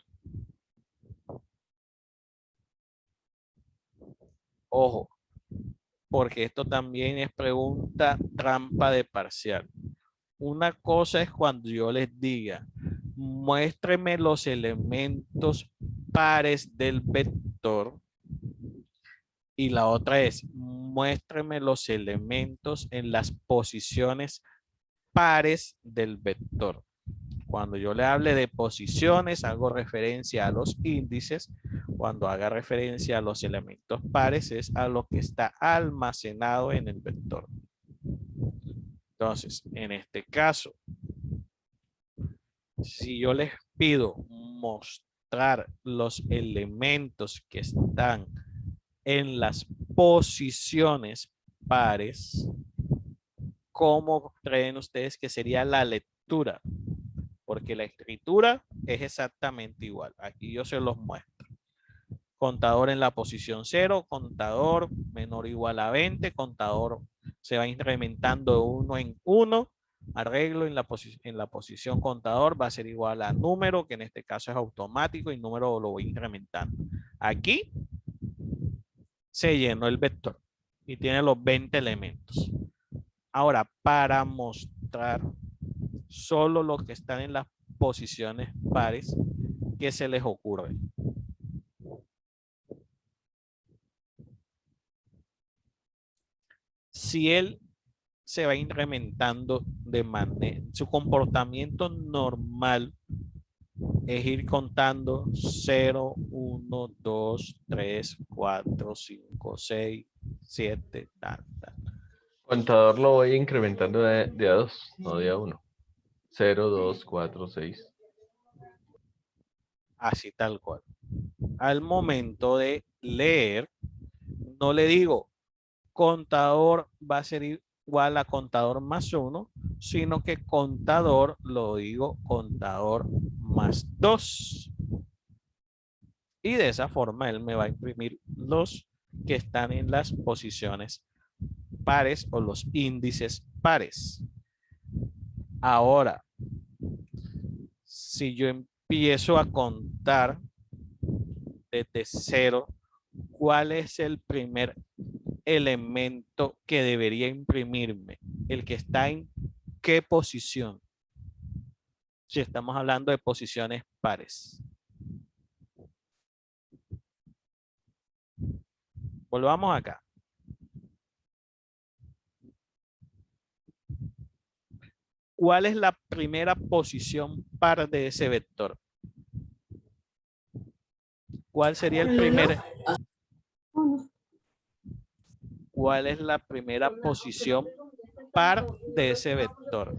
Ojo, porque esto también es pregunta trampa de parcial. Una cosa es cuando yo les diga, muéstreme los elementos pares del vector. Y la otra es, muéstreme los elementos en las posiciones pares del vector. Cuando yo le hable de posiciones, hago referencia a los índices. Cuando haga referencia a los elementos pares, es a lo que está almacenado en el vector. Entonces, en este caso, si yo les pido mostrar los elementos que están en las posiciones pares, ¿cómo creen ustedes que sería la lectura? Porque la escritura es exactamente igual. Aquí yo se los muestro. Contador en la posición 0, contador menor o igual a 20, contador se va incrementando de 1 en 1, arreglo en la posición contador va a ser igual a número, que en este caso es automático, y número lo voy incrementando. Aquí se llenó el vector y tiene los 20 elementos. Ahora, para mostrar solo los que están en las posiciones pares, ¿qué se les ocurre? Si él se va incrementando de manera, su comportamiento normal es ir contando 0, 1, 2, 3, 4, 5, 6, 7, tal. Contador lo voy incrementando de a 2, no de a 1. 0, 2, 4, 6. Así tal cual. Al momento de leer, no le digo contador va a ser igual a contador más 1, sino que contador lo digo contador más 2. Y de esa forma él me va a imprimir los que están en las posiciones pares o los índices pares. Ahora, si yo empiezo a contar desde 0, ¿cuál es el primer elemento que debería imprimirme? El que está en qué posición. Si estamos hablando de posiciones pares. Volvamos acá. ¿Cuál es la primera posición par de ese vector? ¿Cuál sería el primer? ¿Cuál es la primera posición par de ese vector?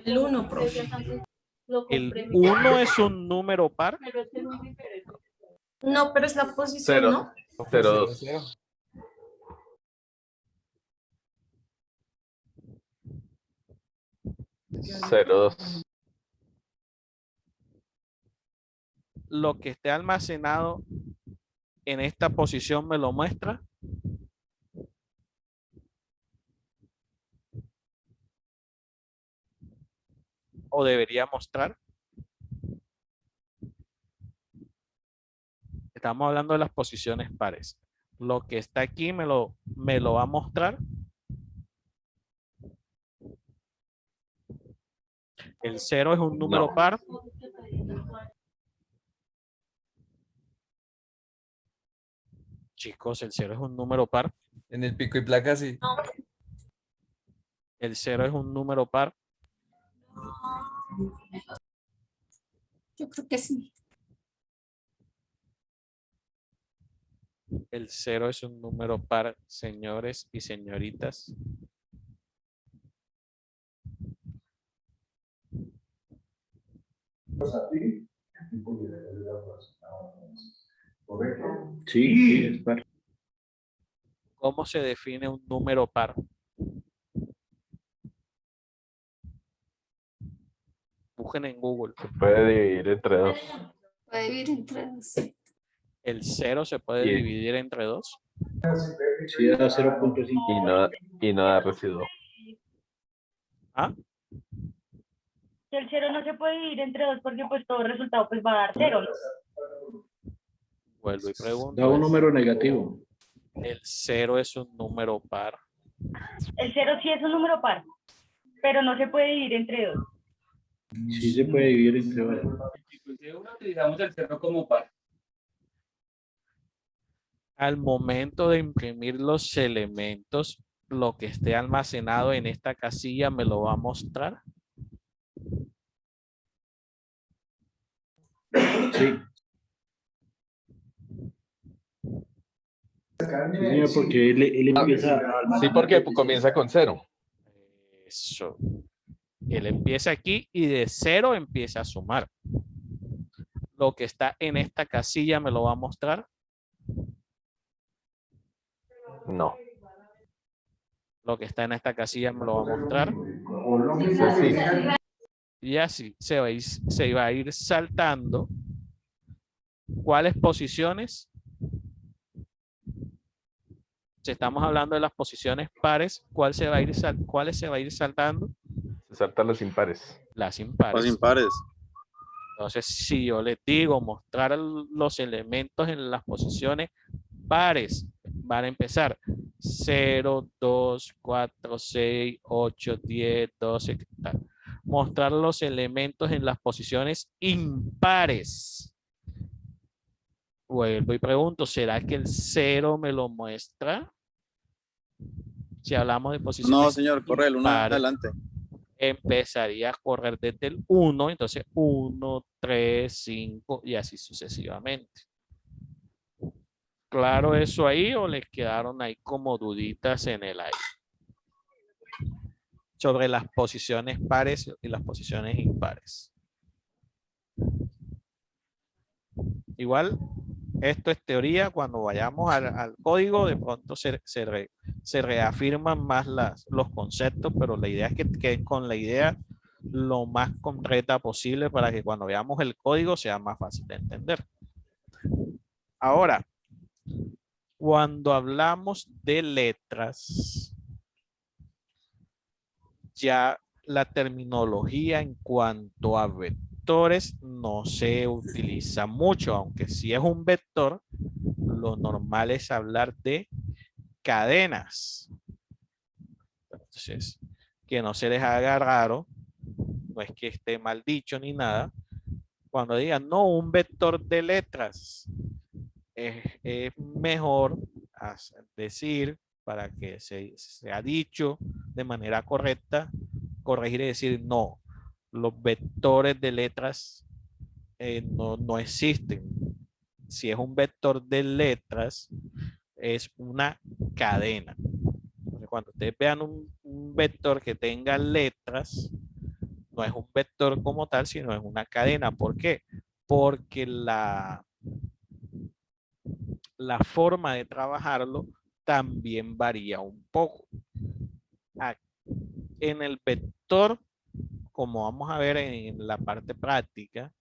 El 1, profe. ¿El 1 es un número par? No, pero es la posición, 0, ¿no? 0, 2. Cero, 2. Lo que esté almacenado en esta posición me lo muestra. ¿O debería mostrar? Estamos hablando de las posiciones pares. Lo que está aquí me lo va a mostrar. El 0 es un número par. Chicos, el 0 es un número par. En el pico y placa, sí. El 0 es un número par. Yo creo que sí. El 0 es un número par, señores y señoritas. Sí, es par. ¿Cómo se define un número par? Busquen en Google. Se puede dividir entre 2. Puede vivir entre dos. El 0 se puede Y- dividir entre 2. Si da 0.5. Y no da residuo. ¿Ah? Que el 0 no se puede dividir entre 2 porque pues todo resultado pues va a dar 0. Vuelvo y Da pregunto. un número negativo. El 0 es un número par. El 0 sí es un número par, pero no se puede dividir entre 2. Sí se puede dividir entre varios. Inclusive utilizamos el 0 como par. Al momento de imprimir los elementos, lo que esté almacenado en esta casilla me lo va a mostrar. Sí. Sí, señor, porque él empieza a Sí, almacenar porque desde comienza con 0. Eso. Él empieza aquí y de 0 empieza a sumar. Lo que está en esta casilla me lo va a mostrar. No. Lo que está en esta casilla me lo va a mostrar. Eso sí. Y así se va a ir saltando. ¿Cuáles posiciones? Si estamos hablando de las posiciones pares, ¿cuáles se va a ir saltando? Se saltan los impares. Las impares. Los impares. Entonces, si yo les digo mostrar los elementos en las posiciones pares, van a empezar 0, 2, 4, 6, 8, 10, 12, tal. Mostrar los elementos en las posiciones impares. Vuelvo y pregunto, ¿será que el 0 me lo muestra? Si hablamos de posiciones No, señor, corre el 1 impares, adelante. empezaría a correr desde el 1, entonces 1, 3, 5 y así sucesivamente. ¿Claro eso ahí o les quedaron ahí como duditas en el aire? Sobre las posiciones pares y las posiciones impares. Igual, esto es teoría. Cuando vayamos al código, de pronto se reafirman más los conceptos, pero la idea es que queden con la idea lo más concreta posible para que cuando veamos el código sea más fácil de entender. Ahora, cuando hablamos de letras, ya la terminología en cuanto a vectores no se utiliza mucho, aunque si es un vector, lo normal es hablar de cadenas. Entonces, que no se les haga raro, no es que esté mal dicho ni nada, cuando digan, no, un vector de letras, es mejor decir, para que sea dicho de manera correcta, corregir y decir, no, los vectores de letras no existen. Si es un vector de letras, es una cadena. Entonces, cuando ustedes vean un vector que tenga letras, no es un vector como tal, sino es una cadena. ¿Por qué? Porque la forma de trabajarlo también varía un poco. En el vector, como vamos a ver en la parte práctica,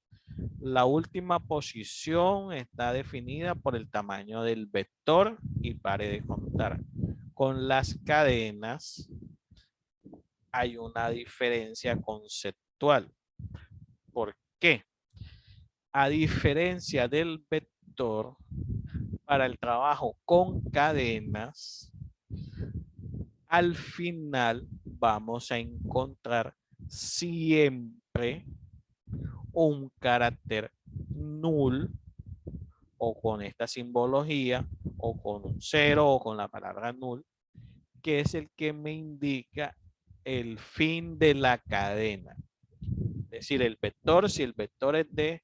la última posición está definida por el tamaño del vector y pare de contar. Con las cadenas hay una diferencia conceptual. ¿Por qué? A diferencia del vector, para el trabajo con cadenas, al final vamos a encontrar siempre un carácter null o con esta simbología o con un 0 o con la palabra null, que es el que me indica el fin de la cadena. Es decir, el vector, si el vector es de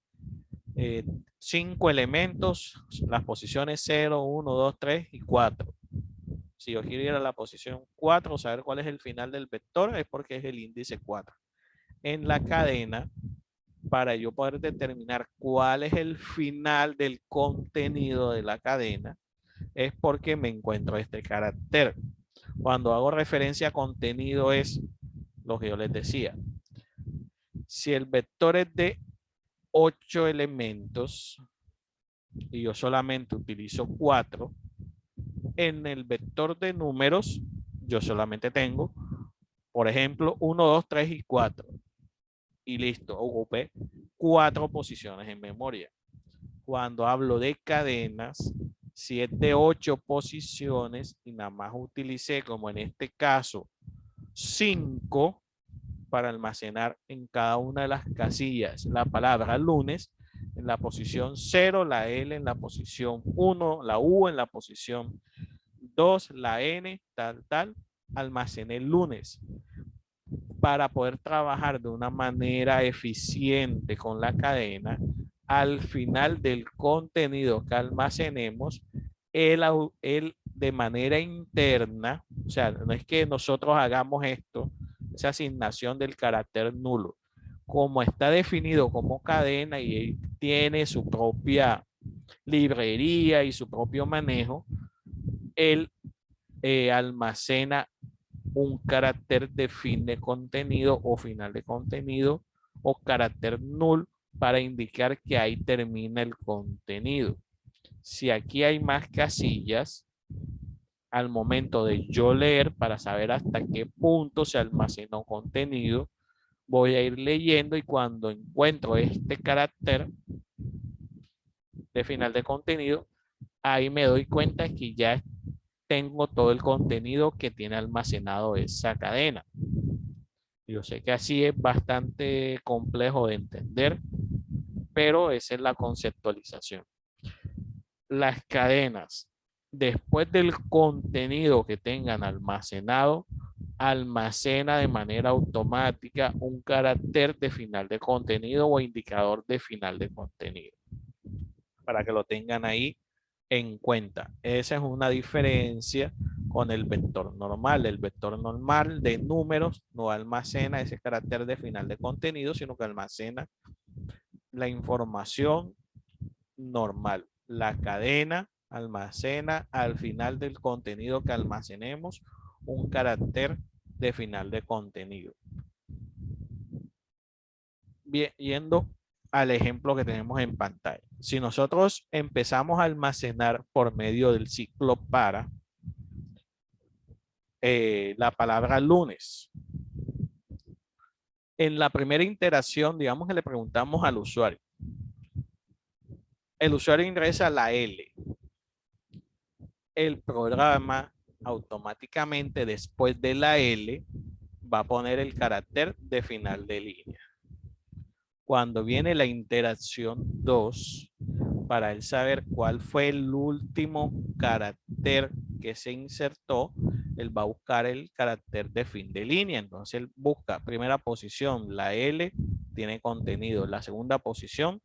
5 elementos, las posiciones 0, 1, 2, 3 y 4. Si yo quiero ir a la posición 4, saber cuál es el final del vector, es porque es el índice 4. En la cadena, para yo poder determinar cuál es el final del contenido de la cadena, es porque me encuentro este carácter. Cuando hago referencia a contenido es lo que yo les decía. Si el vector es de 8 elementos, y yo solamente utilizo 4, en el vector de números yo solamente tengo, por ejemplo, 1, 2, 3 y 4. Y listo, ocupé 4 posiciones en memoria. Cuando hablo de cadenas, si es de 8 posiciones y nada más utilicé, como en este caso, 5 para almacenar en cada una de las casillas la palabra lunes, en la posición 0, la L en la posición 1, la U en la posición 2, la N, tal, almacené el lunes. Para poder trabajar de una manera eficiente con la cadena, al final del contenido que almacenemos, él de manera interna, o sea, no es que nosotros hagamos esto, esa asignación del carácter nulo, como está definido como cadena y él tiene su propia librería y su propio manejo, él almacena un carácter de fin de contenido o final de contenido o carácter null para indicar que ahí termina el contenido. Si aquí hay más casillas, al momento de yo leer para saber hasta qué punto se almacenó contenido, voy a ir leyendo y cuando encuentro este carácter de final de contenido, ahí me doy cuenta que ya tengo todo el contenido que tiene almacenado esa cadena. Yo sé que así es bastante complejo de entender, pero esa es la conceptualización. Las cadenas, después del contenido que tengan almacenado, almacena de manera automática un carácter de final de contenido o indicador de final de contenido. Para que lo tengan ahí en cuenta. Esa es una diferencia con el vector normal. El vector normal de números no almacena ese carácter de final de contenido, sino que almacena la información normal. La cadena almacena al final del contenido que almacenemos un carácter de final de contenido. Bien, yendo al ejemplo que tenemos en pantalla. Si nosotros empezamos a almacenar por medio del ciclo para la palabra lunes, en la primera interacción, digamos que le preguntamos al usuario. El usuario ingresa la L. El programa automáticamente después de la L va a poner el carácter de final de línea. Cuando viene la interacción 2, para él saber cuál fue el último carácter que se insertó, él va a buscar el carácter de fin de línea. Entonces él busca primera posición, la L tiene contenido. La segunda posición,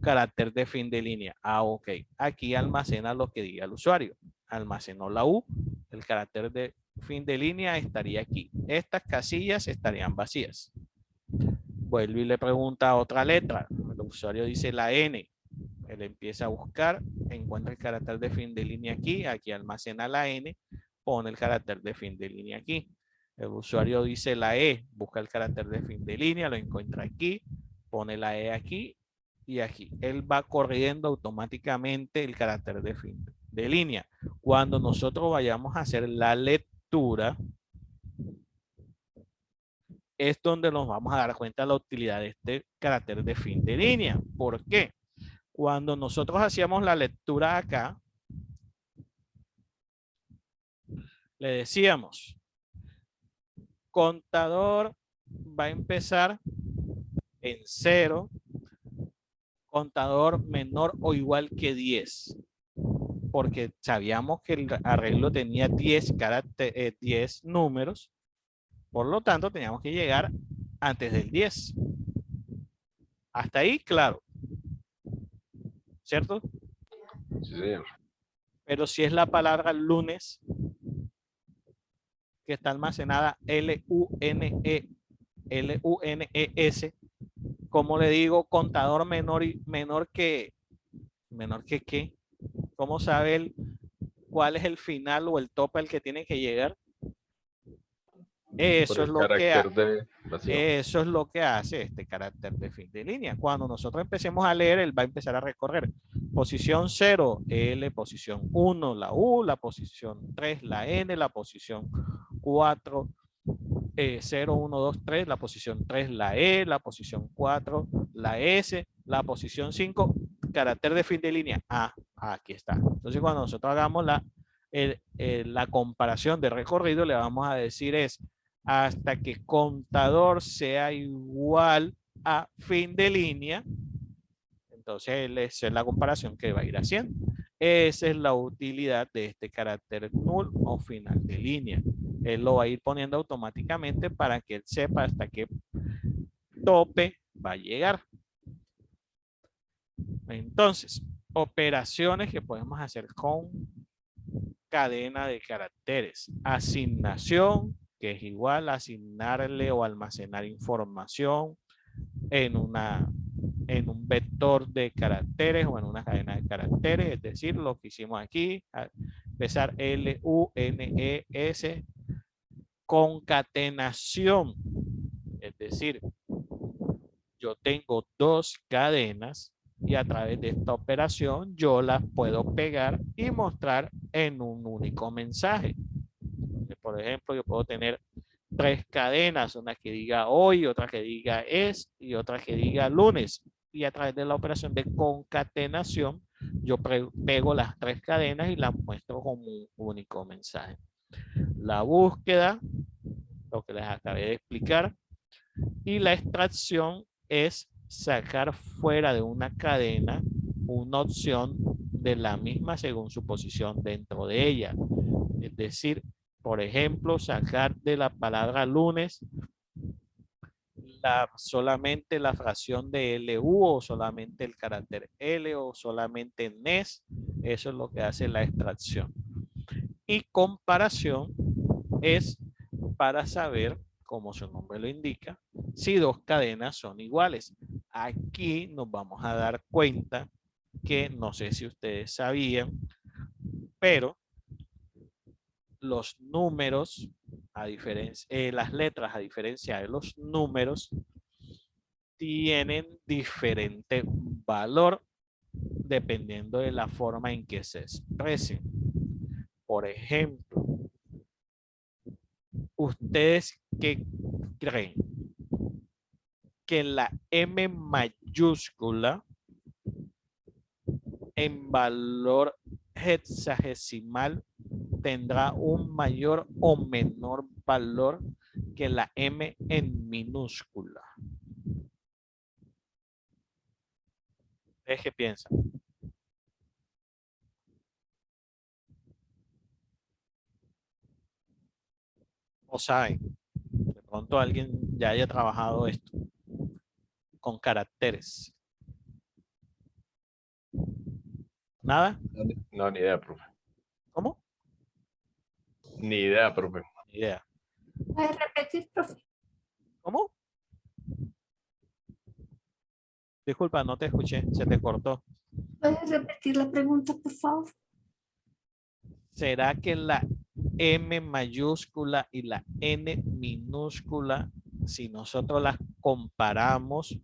carácter de fin de línea. Ah, ok. Aquí almacena lo que diga el usuario. Almacenó la U, el carácter de fin de línea estaría aquí. Estas casillas estarían vacías. Vuelve y le pregunta otra letra. El usuario dice la N. Él empieza a buscar, encuentra el carácter de fin de línea aquí. Aquí almacena la N, pone el carácter de fin de línea aquí. El usuario dice la E, busca el carácter de fin de línea, lo encuentra aquí, pone la E aquí y aquí. Él va corriendo automáticamente el carácter de fin de línea. Cuando nosotros vayamos a hacer la lectura, es donde nos vamos a dar cuenta de la utilidad de este carácter de fin de línea. ¿Por qué? Cuando nosotros hacíamos la lectura acá, le decíamos, contador va a empezar en 0, contador menor o igual que 10, porque sabíamos que el arreglo tenía 10 números, por lo tanto teníamos que llegar antes del 10. Hasta ahí, claro. ¿Cierto? Sí, señor. Pero si es la palabra lunes, que está almacenada L-U-N-E-S, ¿cómo le digo contador menor que qué? ¿Cómo sabe cuál es el final o el tope al que tiene que llegar? Eso es lo que Eso es lo que hace este carácter de fin de línea. Cuando nosotros empecemos a leer, él va a empezar a recorrer posición 0, L, posición 1, la U, la posición 3, la N, la posición 4, 0, 1, 2, 3, la posición 3, la E, la posición 4, la S, la posición 5, carácter de fin de línea. Aquí está. Entonces, cuando nosotros hagamos la comparación de recorrido, le vamos a decir es hasta que contador sea igual a fin de línea. Entonces, esa es la comparación que va a ir haciendo. Esa es la utilidad de este carácter null o final de línea. Él lo va a ir poniendo automáticamente para que él sepa hasta qué tope va a llegar. Entonces, operaciones que podemos hacer con cadena de caracteres. Asignación, que es igual a asignarle o almacenar información en un vector de caracteres o en una cadena de caracteres, es decir, lo que hicimos aquí, empezar LUNES, concatenación, es decir, yo tengo dos cadenas y a través de esta operación yo las puedo pegar y mostrar en un único mensaje. Por ejemplo, yo puedo tener 3 cadenas, una que diga hoy, otra que diga es y otra que diga lunes. Y a través de la operación de concatenación, yo pego las 3 cadenas y las muestro como un único mensaje. La búsqueda, lo que les acabé de explicar, y la extracción es sacar fuera de una cadena una opción de la misma según su posición dentro de ella. Es decir, por ejemplo, sacar de la palabra lunes solamente la fracción de LU o solamente el carácter L o solamente NES. Eso es lo que hace la extracción. Y comparación es para saber, como su nombre lo indica, si dos cadenas son iguales. Aquí nos vamos a dar cuenta que no sé si ustedes sabían, pero los números, a diferencia, las letras a diferencia de los números, tienen diferente valor dependiendo de la forma en que se expresen. Por ejemplo, ¿ustedes qué creen? Que la M mayúscula en valor hexagesimal tendrá un mayor o menor valor que la M en minúscula. ¿Ustedes qué piensan? ¿O saben? De pronto alguien ya haya trabajado esto con caracteres. ¿Nada? No, ni idea, profe. ¿Cómo? Ni idea, profe. Ni idea. ¿Puedes repetir, profe? ¿Cómo? Disculpa, no te escuché, se te cortó. ¿Puedes repetir la pregunta, por favor? ¿Será que la M mayúscula y la N minúscula, si nosotros las comparamos,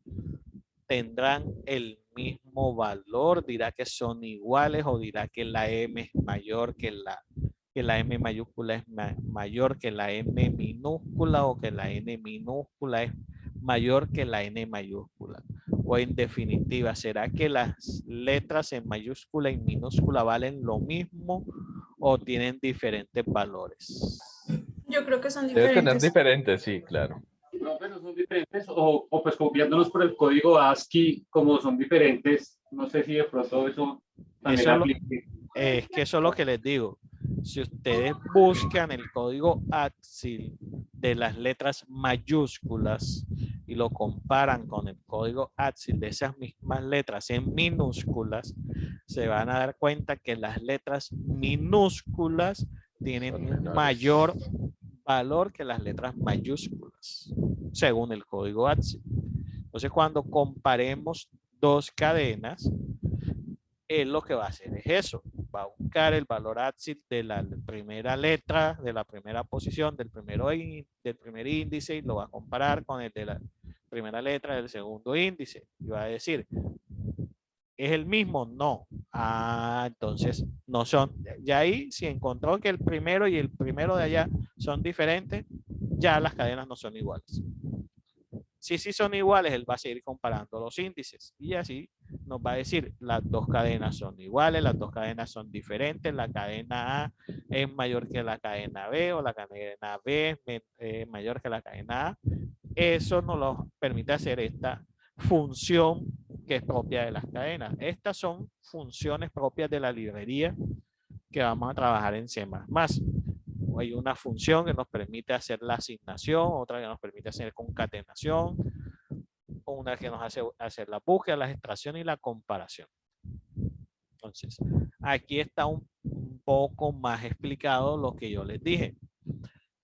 tendrán el mismo valor? ¿Dirá que son iguales o dirá que la M es mayor que la M mayúscula es mayor que la M minúscula o que la N minúscula es mayor que la N mayúscula? O en definitiva, ¿será que las letras en mayúscula y minúscula valen lo mismo o tienen diferentes valores? Yo creo que son Debe tener diferentes. diferentes, sí, claro. No, pero son diferentes o pues copiándolos por el código ASCII, como son diferentes, no sé si de pronto eso también Eso aplique. es que eso es lo que les digo. Si ustedes buscan el código ASCII de las letras mayúsculas y lo comparan con el código ASCII de esas mismas letras en minúsculas, se van a dar cuenta que las letras minúsculas tienen un mayor valor que las letras mayúsculas, según el código ASCII. Entonces, cuando comparemos dos cadenas, él lo que va a hacer es eso. va a buscar el valor ATSI de la primera letra, de la primera posición, del primer índice y lo va a comparar con el de la primera letra del segundo índice. Y va a decir, ¿es el mismo? No. Ah, entonces no son. Ya ahí, si encontró que el primero y el primero de allá son diferentes, ya las cadenas no son iguales. Si sí son iguales, él va a seguir comparando los índices y así nos va a decir las dos cadenas son iguales, las dos cadenas son diferentes, la cadena A es mayor que la cadena B o la cadena B es mayor que la cadena A. Eso nos lo permite hacer esta función que es propia de las cadenas. Estas son funciones propias de la librería que vamos a trabajar en C++. Hay una función que nos permite hacer la asignación, otra que nos permite hacer concatenación, una que nos hace hacer la búsqueda, la extracción y la comparación. Entonces, aquí está un poco más explicado lo que yo les dije.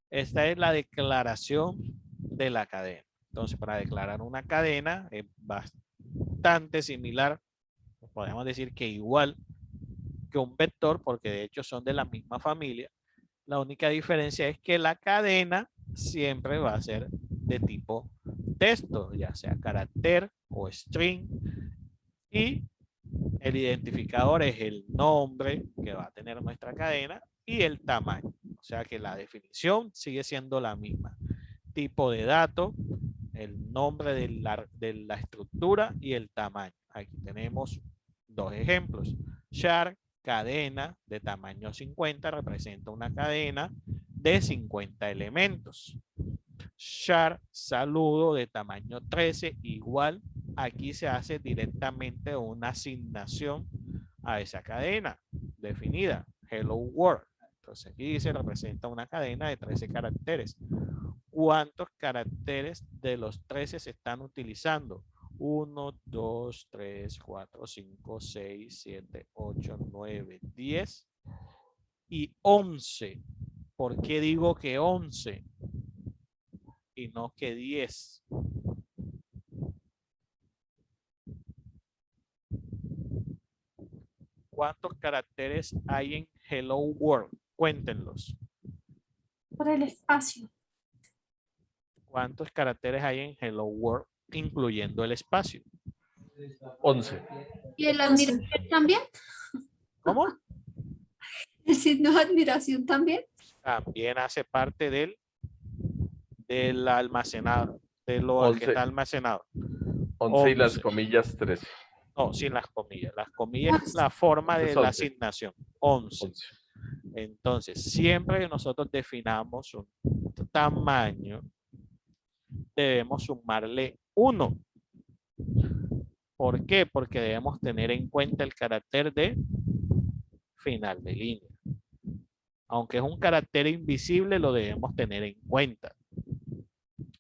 Esta es la declaración de la cadena. Entonces, para declarar una cadena es bastante similar, podemos decir que igual que un vector, porque de hecho son de la misma familia. La única diferencia es que la cadena siempre va a ser de tipo texto, ya sea carácter o string. Y el identificador es el nombre que va a tener nuestra cadena y el tamaño. O sea que la definición sigue siendo la misma. Tipo de dato, el nombre de la estructura y el tamaño. Aquí tenemos dos ejemplos. Char, cadena de tamaño 50, representa una cadena de 50 elementos. Char, saludo de tamaño 13, igual aquí se hace directamente una asignación a esa cadena definida. Hello World. Entonces aquí dice representa una cadena de 13 caracteres. ¿Cuántos caracteres de los 13 se están utilizando? 1, 2, 3, 4, 5, 6, 7, 8, 9, 10 y 11. ¿Por qué digo que 11 y no que 10? ¿Cuántos caracteres hay en Hello World? Cuéntenlos. Por el espacio. ¿Cuántos caracteres hay en Hello World, incluyendo el espacio? 11. ¿Y el admiración también? ¿Cómo? ¿El signo de admiración también? También hace parte del almacenado, de lo 11. que está almacenado. 11 y las 11. comillas 13. No, sin las comillas. Las comillas es la forma de Es la 11. asignación. 11. 11. Entonces, siempre que nosotros definamos un tamaño, debemos sumarle 1. ¿Por qué? Porque debemos tener en cuenta el carácter de final de línea. Aunque es un carácter invisible, lo debemos tener en cuenta.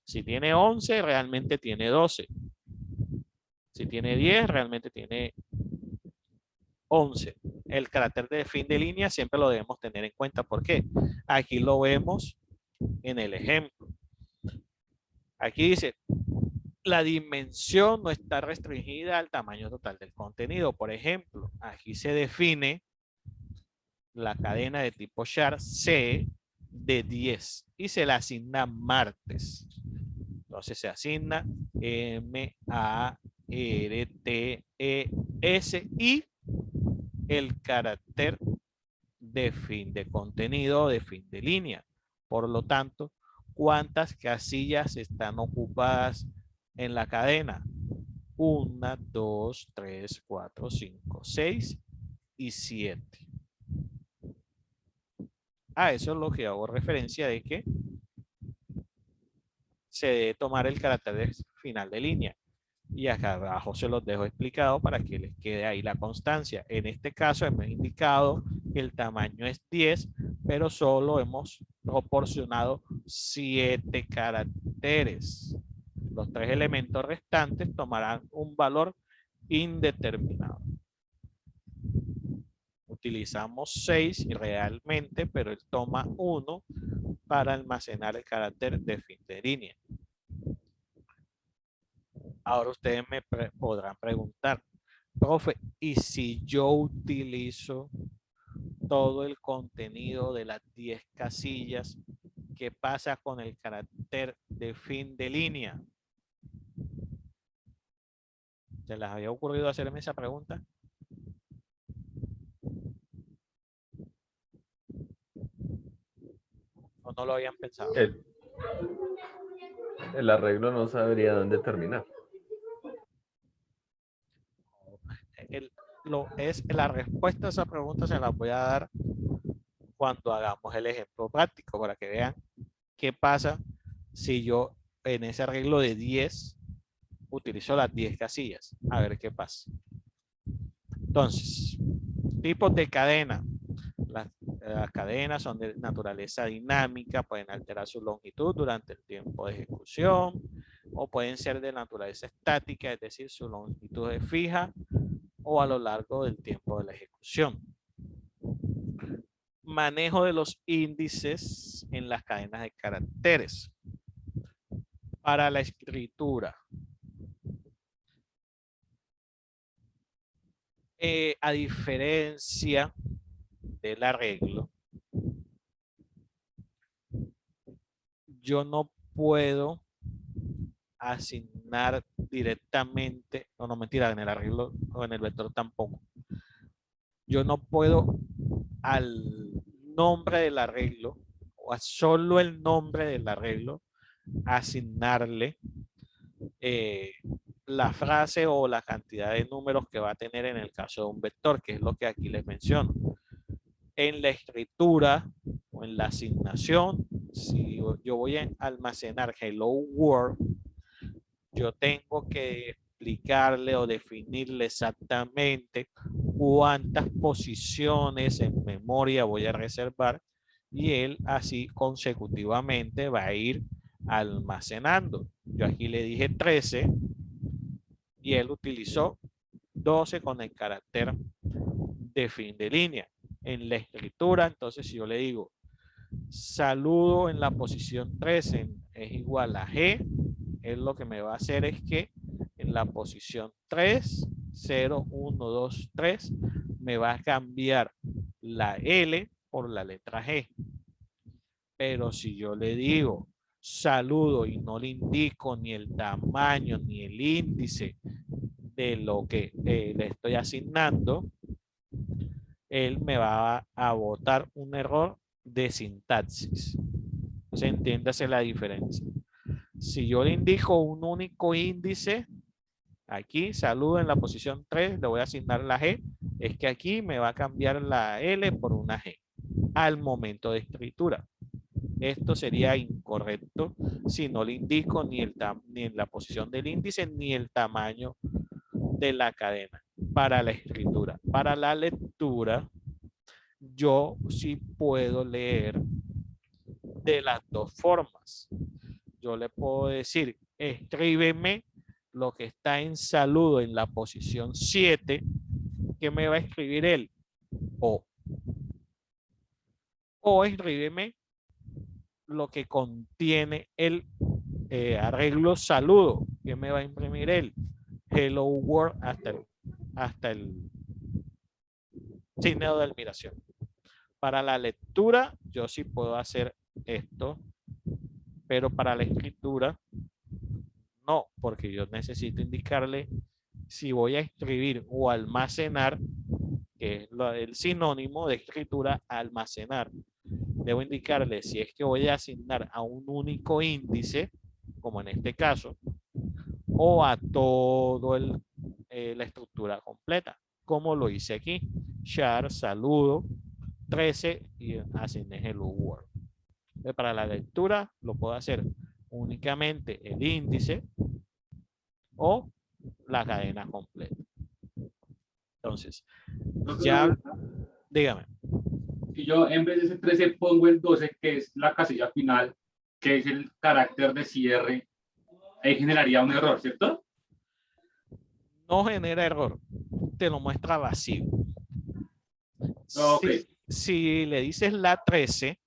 Si tiene 11, realmente tiene 12. Si tiene 10, realmente tiene 11. El carácter de fin de línea siempre lo debemos tener en cuenta. ¿Por qué? Aquí lo vemos en el ejemplo. Aquí dice, la dimensión no está restringida al tamaño total del contenido. Por ejemplo, aquí se define la cadena de tipo char C de 10 y se le asigna martes. Entonces se asigna M-A-R-T-E-S y el carácter de fin de contenido, de fin de línea. Por lo tanto, ¿cuántas casillas están ocupadas en la cadena? 1, 2, 3, 4, 5, 6 y 7. A eso es lo que hago referencia de que se debe tomar el carácter de final de línea. Y acá abajo se los dejo explicado para que les quede ahí la constancia. En este caso hemos indicado que el tamaño es 10, pero solo hemos proporcionado 7 caracteres. Los 3 elementos restantes tomarán un valor indeterminado. Utilizamos 6 realmente, pero él toma 1 para almacenar el carácter de fin de línea. Ahora ustedes me podrán preguntar, profe, ¿y si yo utilizo todo el contenido de las 10 casillas. ¿Qué pasa con el carácter de fin de línea? ¿Se les había ocurrido hacerme esa pregunta? ¿O no lo habían pensado? El arreglo no sabría dónde terminar. La respuesta a esa pregunta se la voy a dar cuando hagamos el ejemplo práctico para que vean qué pasa si yo en ese arreglo de 10 utilizo las 10 casillas. A ver qué pasa. Entonces, tipos de cadena. Las cadenas son de naturaleza dinámica, pueden alterar su longitud durante el tiempo de ejecución o pueden ser de naturaleza estática, es decir, su longitud es fija o a lo largo del tiempo de la ejecución. Manejo de los índices en las cadenas de caracteres. Para la escritura. A diferencia del arreglo, yo no puedo asignar directamente, no mentira, en el arreglo o en el vector tampoco. Yo no puedo al nombre del arreglo o a solo el nombre del arreglo asignarle la frase o la cantidad de números que va a tener en el caso de un vector, que es lo que aquí les menciono. En la escritura o en la asignación, si yo voy a almacenar hello world, yo tengo que explicarle o definirle exactamente cuántas posiciones en memoria voy a reservar y él así consecutivamente va a ir almacenando. Yo aquí le dije 13 y él utilizó 12 con el carácter de fin de línea. En la escritura, entonces si yo le digo saludo en la posición 13 es igual a G, él lo que me va a hacer es que en la posición 3, 0, 1, 2, 3, me va a cambiar la L por la letra G. Pero si yo le digo saludo y no le indico ni el tamaño ni el índice de lo que le estoy asignando, él me va a botar un error de sintaxis. Entonces, entiéndase la diferencia. Si yo le indico un único índice, aquí saludo en la posición 3, le voy a asignar la G, es que aquí me va a cambiar la L por una G al momento de escritura. Esto sería incorrecto si no le indico ni en la posición del índice ni el tamaño de la cadena para la escritura. Para la lectura, yo sí puedo leer de las dos formas. Yo le puedo decir, escríbeme lo que está en saludo en la posición 7, que me va a escribir él. O escríbeme lo que contiene el arreglo saludo, que me va a imprimir él. Hello world hasta el signo de admiración. Para la lectura, yo sí puedo hacer esto, pero para la escritura, no, porque yo necesito indicarle si voy a escribir o almacenar, que es el sinónimo de escritura, almacenar. Debo indicarle si es que voy a asignar a un único índice, como en este caso, o a todo la estructura completa, como lo hice aquí. Char, saludo, 13 y asigné hello world. Para la lectura lo puedo hacer únicamente el índice o la cadena completa. Entonces, ya, dígame. Si yo en vez de ese 13 pongo el 12, que es la casilla final, que es el carácter de cierre, ahí generaría un error, ¿cierto? No genera error, te lo muestra vacío. Okay. Si le dices la 13,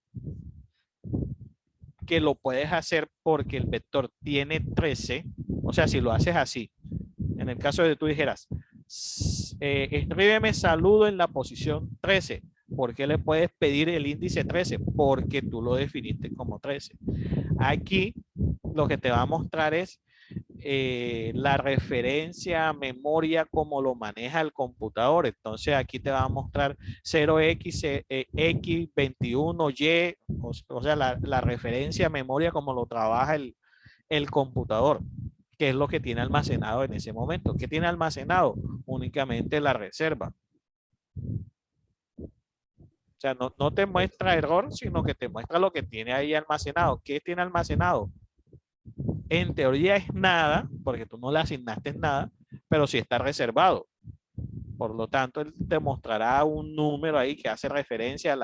que lo puedes hacer porque el vector tiene 13, o sea, si lo haces así, en el caso de que tú dijeras, escríbeme saludo en la posición 13, ¿Por qué le puedes pedir el índice 13? Porque tú lo definiste como 13. Aquí lo que te va a mostrar es la referencia a memoria como lo maneja el computador. Entonces aquí te va a mostrar 0x, x21y, o sea, la referencia a memoria como lo trabaja el computador, que es lo que tiene almacenado en ese momento. ¿Qué tiene almacenado? Únicamente la reserva. O sea, no te muestra error, sino que te muestra lo que tiene ahí almacenado. ¿Qué tiene almacenado? En teoría es nada, porque tú no le asignaste nada, pero sí está reservado. Por lo tanto, él te mostrará un número ahí que hace referencia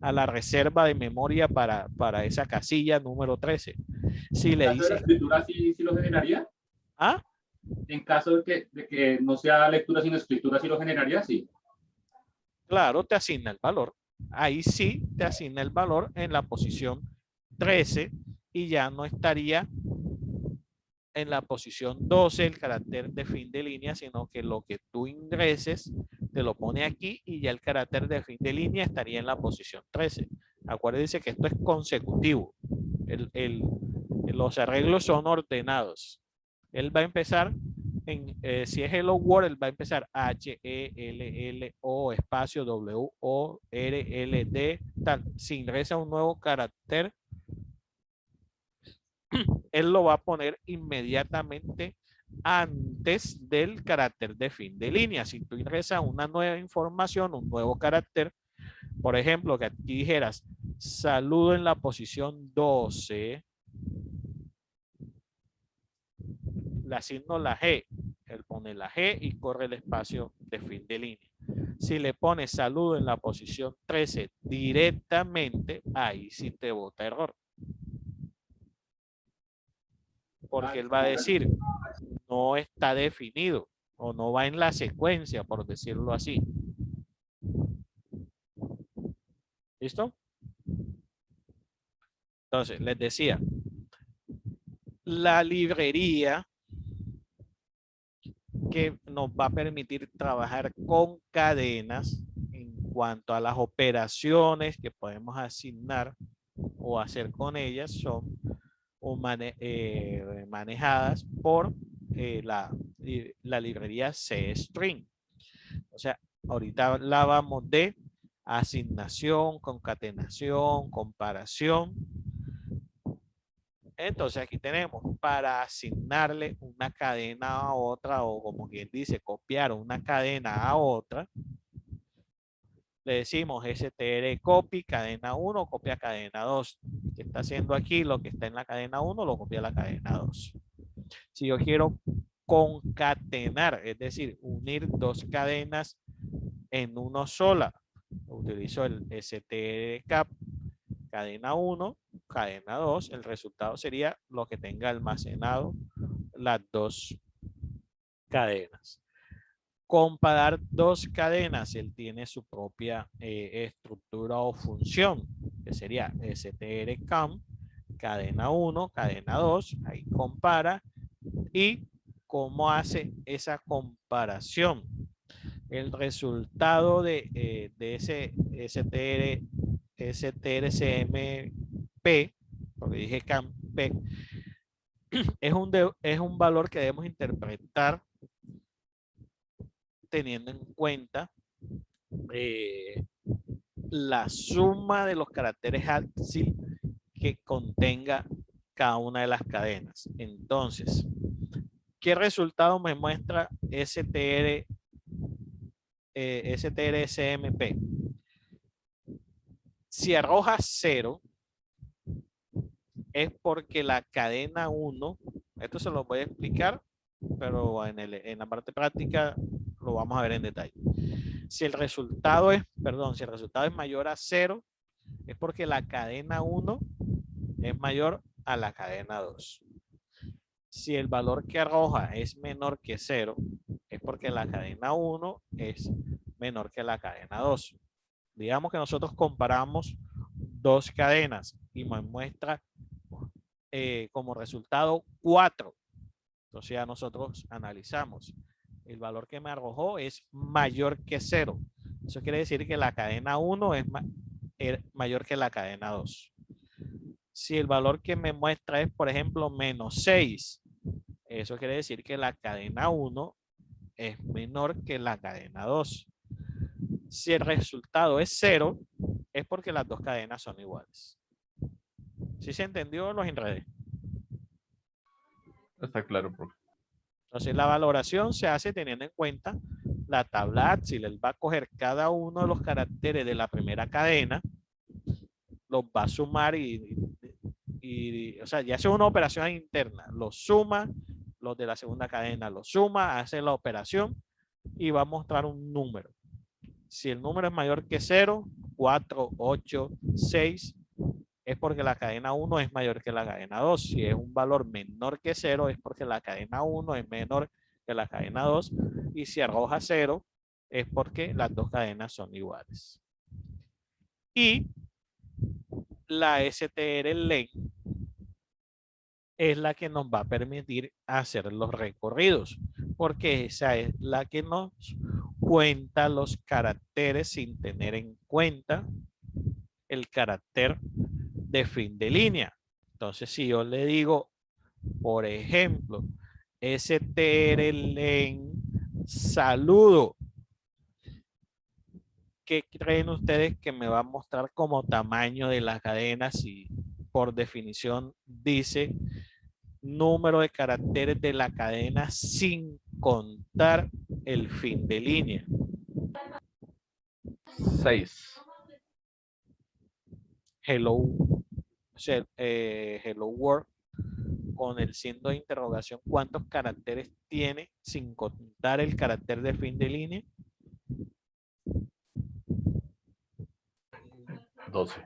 a la reserva de memoria para esa casilla número 13. Si le ¿En caso de la dices... escritura sí lo generaría? ¿Ah? En caso de que no sea lectura sino escritura, sí lo generaría, sí. Claro, te asigna el valor. Ahí sí te asigna el valor en la posición 13 y ya no estaría en la posición 12 el carácter de fin de línea, sino que lo que tú ingreses te lo pone aquí y ya el carácter de fin de línea estaría en la posición 13. Acuérdense que esto es consecutivo. Los arreglos son ordenados. Él va a empezar, si es Hello World, él va a empezar H-E-L-L-O espacio W-O-R-L-D, tal. Si ingresa un nuevo carácter, él lo va a poner inmediatamente antes del carácter de fin de línea. Si tú ingresas una nueva información, un nuevo carácter, por ejemplo, que aquí dijeras saludo en la posición 12, le asigno la G, él pone la G y corre el espacio de fin de línea. Si le pones saludo en la posición 13 directamente, ahí sí te bota error. Porque él va a decir, no está definido o no va en la secuencia, por decirlo así. ¿Listo? Entonces, les decía, la librería que nos va a permitir trabajar con cadenas en cuanto a las operaciones que podemos asignar o hacer con ellas son manejadas por la librería CString. O sea, ahorita hablábamos de asignación, concatenación, comparación. Entonces aquí tenemos para asignarle una cadena a otra, o como quien dice, copiar una cadena a otra. Le decimos str copy cadena 1, copia cadena 2. ¿Qué está haciendo aquí? Lo que está en la cadena 1 lo copia a la cadena 2. Si yo quiero concatenar, es decir, unir dos cadenas en una sola, utilizo el strcap cadena 1, cadena 2, el resultado sería lo que tenga almacenado las dos cadenas. Comparar dos cadenas, él tiene su propia estructura o función, que sería strcam, cadena 1, cadena 2, ahí compara. ¿Y cómo hace esa comparación? El resultado de ese strcmp, porque dije camp, es un valor que debemos interpretar teniendo en cuenta la suma de los caracteres ASCII que contenga cada una de las cadenas. Entonces, ¿qué resultado me muestra strcmp? Si arroja 0, es porque la cadena 1, esto se lo voy a explicar, pero en la parte práctica lo vamos a ver en detalle. Si el resultado es mayor a 0, es porque la cadena 1 es mayor a la cadena 2. Si el valor que arroja es menor que 0, es porque la cadena 1 es menor que la cadena 2. Digamos que nosotros comparamos dos cadenas y me muestra como resultado 4. Entonces ya nosotros analizamos. El valor que me arrojó es mayor que 0. Eso quiere decir que la cadena 1 es mayor que la cadena 2. Si el valor que me muestra es, por ejemplo, menos 6, eso quiere decir que la cadena 1 es menor que la cadena 2. Si el resultado es 0, es porque las dos cadenas son iguales. ¿Sí se entendió? Los enredé. Está claro, profe. Entonces la valoración se hace teniendo en cuenta la tabla Axil. Él va a coger cada uno de los caracteres de la primera cadena, los va a sumar o sea, ya hace una operación interna. Los suma, los de la segunda cadena los suma, hace la operación y va a mostrar un número. Si el número es mayor que 0, 4, 8, 6, es porque la cadena 1 es mayor que la cadena 2. Si es un valor menor que 0, es porque la cadena 1 es menor que la cadena 2. Y si arroja 0, es porque las dos cadenas son iguales. Y la STR-LEN es la que nos va a permitir hacer los recorridos, porque esa es la que nos cuenta los caracteres sin tener en cuenta el carácter de fin de línea. Entonces, si yo le digo, por ejemplo, STR-LEN saludo, ¿qué creen ustedes que me va a mostrar como tamaño de la cadena si por definición dice número de caracteres de la cadena sin contar el fin de línea? 6. Hello, o sea, hello world con el signo de interrogación, ¿cuántos caracteres tiene sin contar el carácter de fin de línea? 12.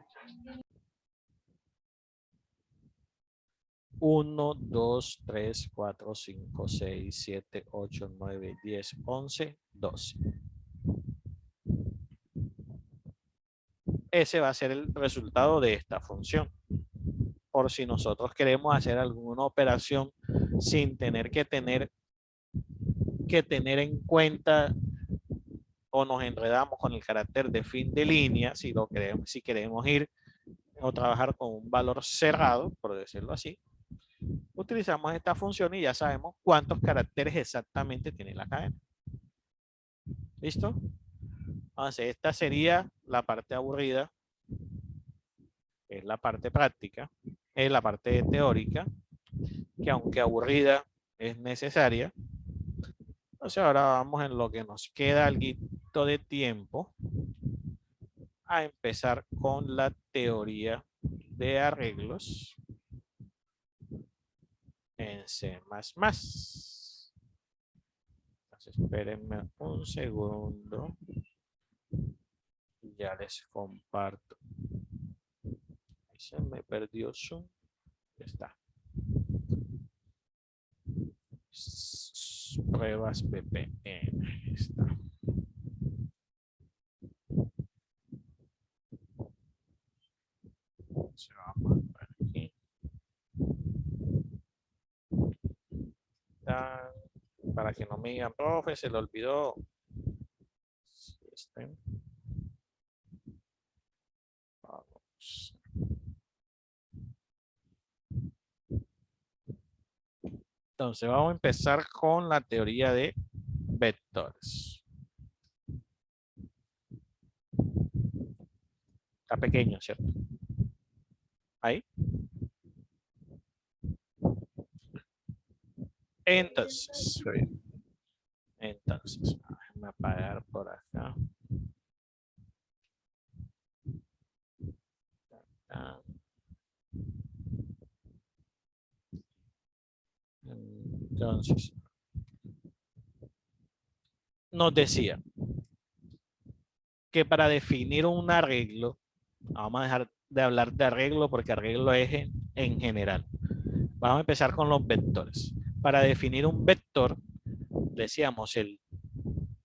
1, 2, 3, 4, 5, 6, 7, 8, 9, 10, 11, 12. Ese va a ser el resultado de esta función. Por si nosotros queremos hacer alguna operación sin tener que tener en cuenta o nos enredamos con el carácter de fin de línea, si queremos ir o trabajar con un valor cerrado, por decirlo así, utilizamos esta función y ya sabemos cuántos caracteres exactamente tiene la cadena. ¿Listo? Entonces, esta sería la parte aburrida, que es la parte práctica, es la parte teórica, que aunque aburrida es necesaria. Entonces, ahora vamos en lo que nos queda algo de tiempo a empezar con la teoría de arreglos en C++. Entonces, espérenme un segundo. Ya les comparto. Ahí se me perdió Zoom. Ya está. Pruebas VPN. Ahí está. Se vamos por aquí. Para que no me digan, profe, se le olvidó. Vamos. Entonces vamos a empezar con la teoría de vectores. Está pequeño, ¿cierto? Ahí. Entonces, déjame apagar por acá. Entonces, nos decía que para definir un arreglo, vamos a dejar de hablar de arreglo porque arreglo es en general. Vamos a empezar con los vectores. Para definir un vector, decíamos el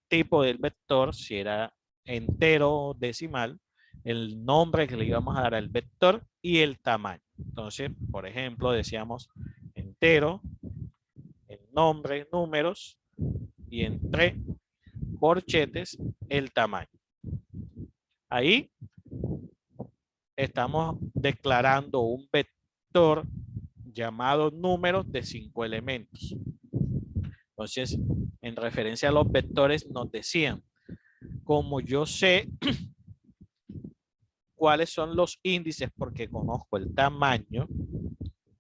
tipo del vector, si era entero o decimal, el nombre que le íbamos a dar al vector y el tamaño. Entonces, por ejemplo, decíamos entero, el nombre, números, y entre corchetes, el tamaño. Ahí estamos declarando un vector llamado números de 5 elementos. Entonces, en referencia a los vectores nos decían, como yo sé cuáles son los índices porque conozco el tamaño,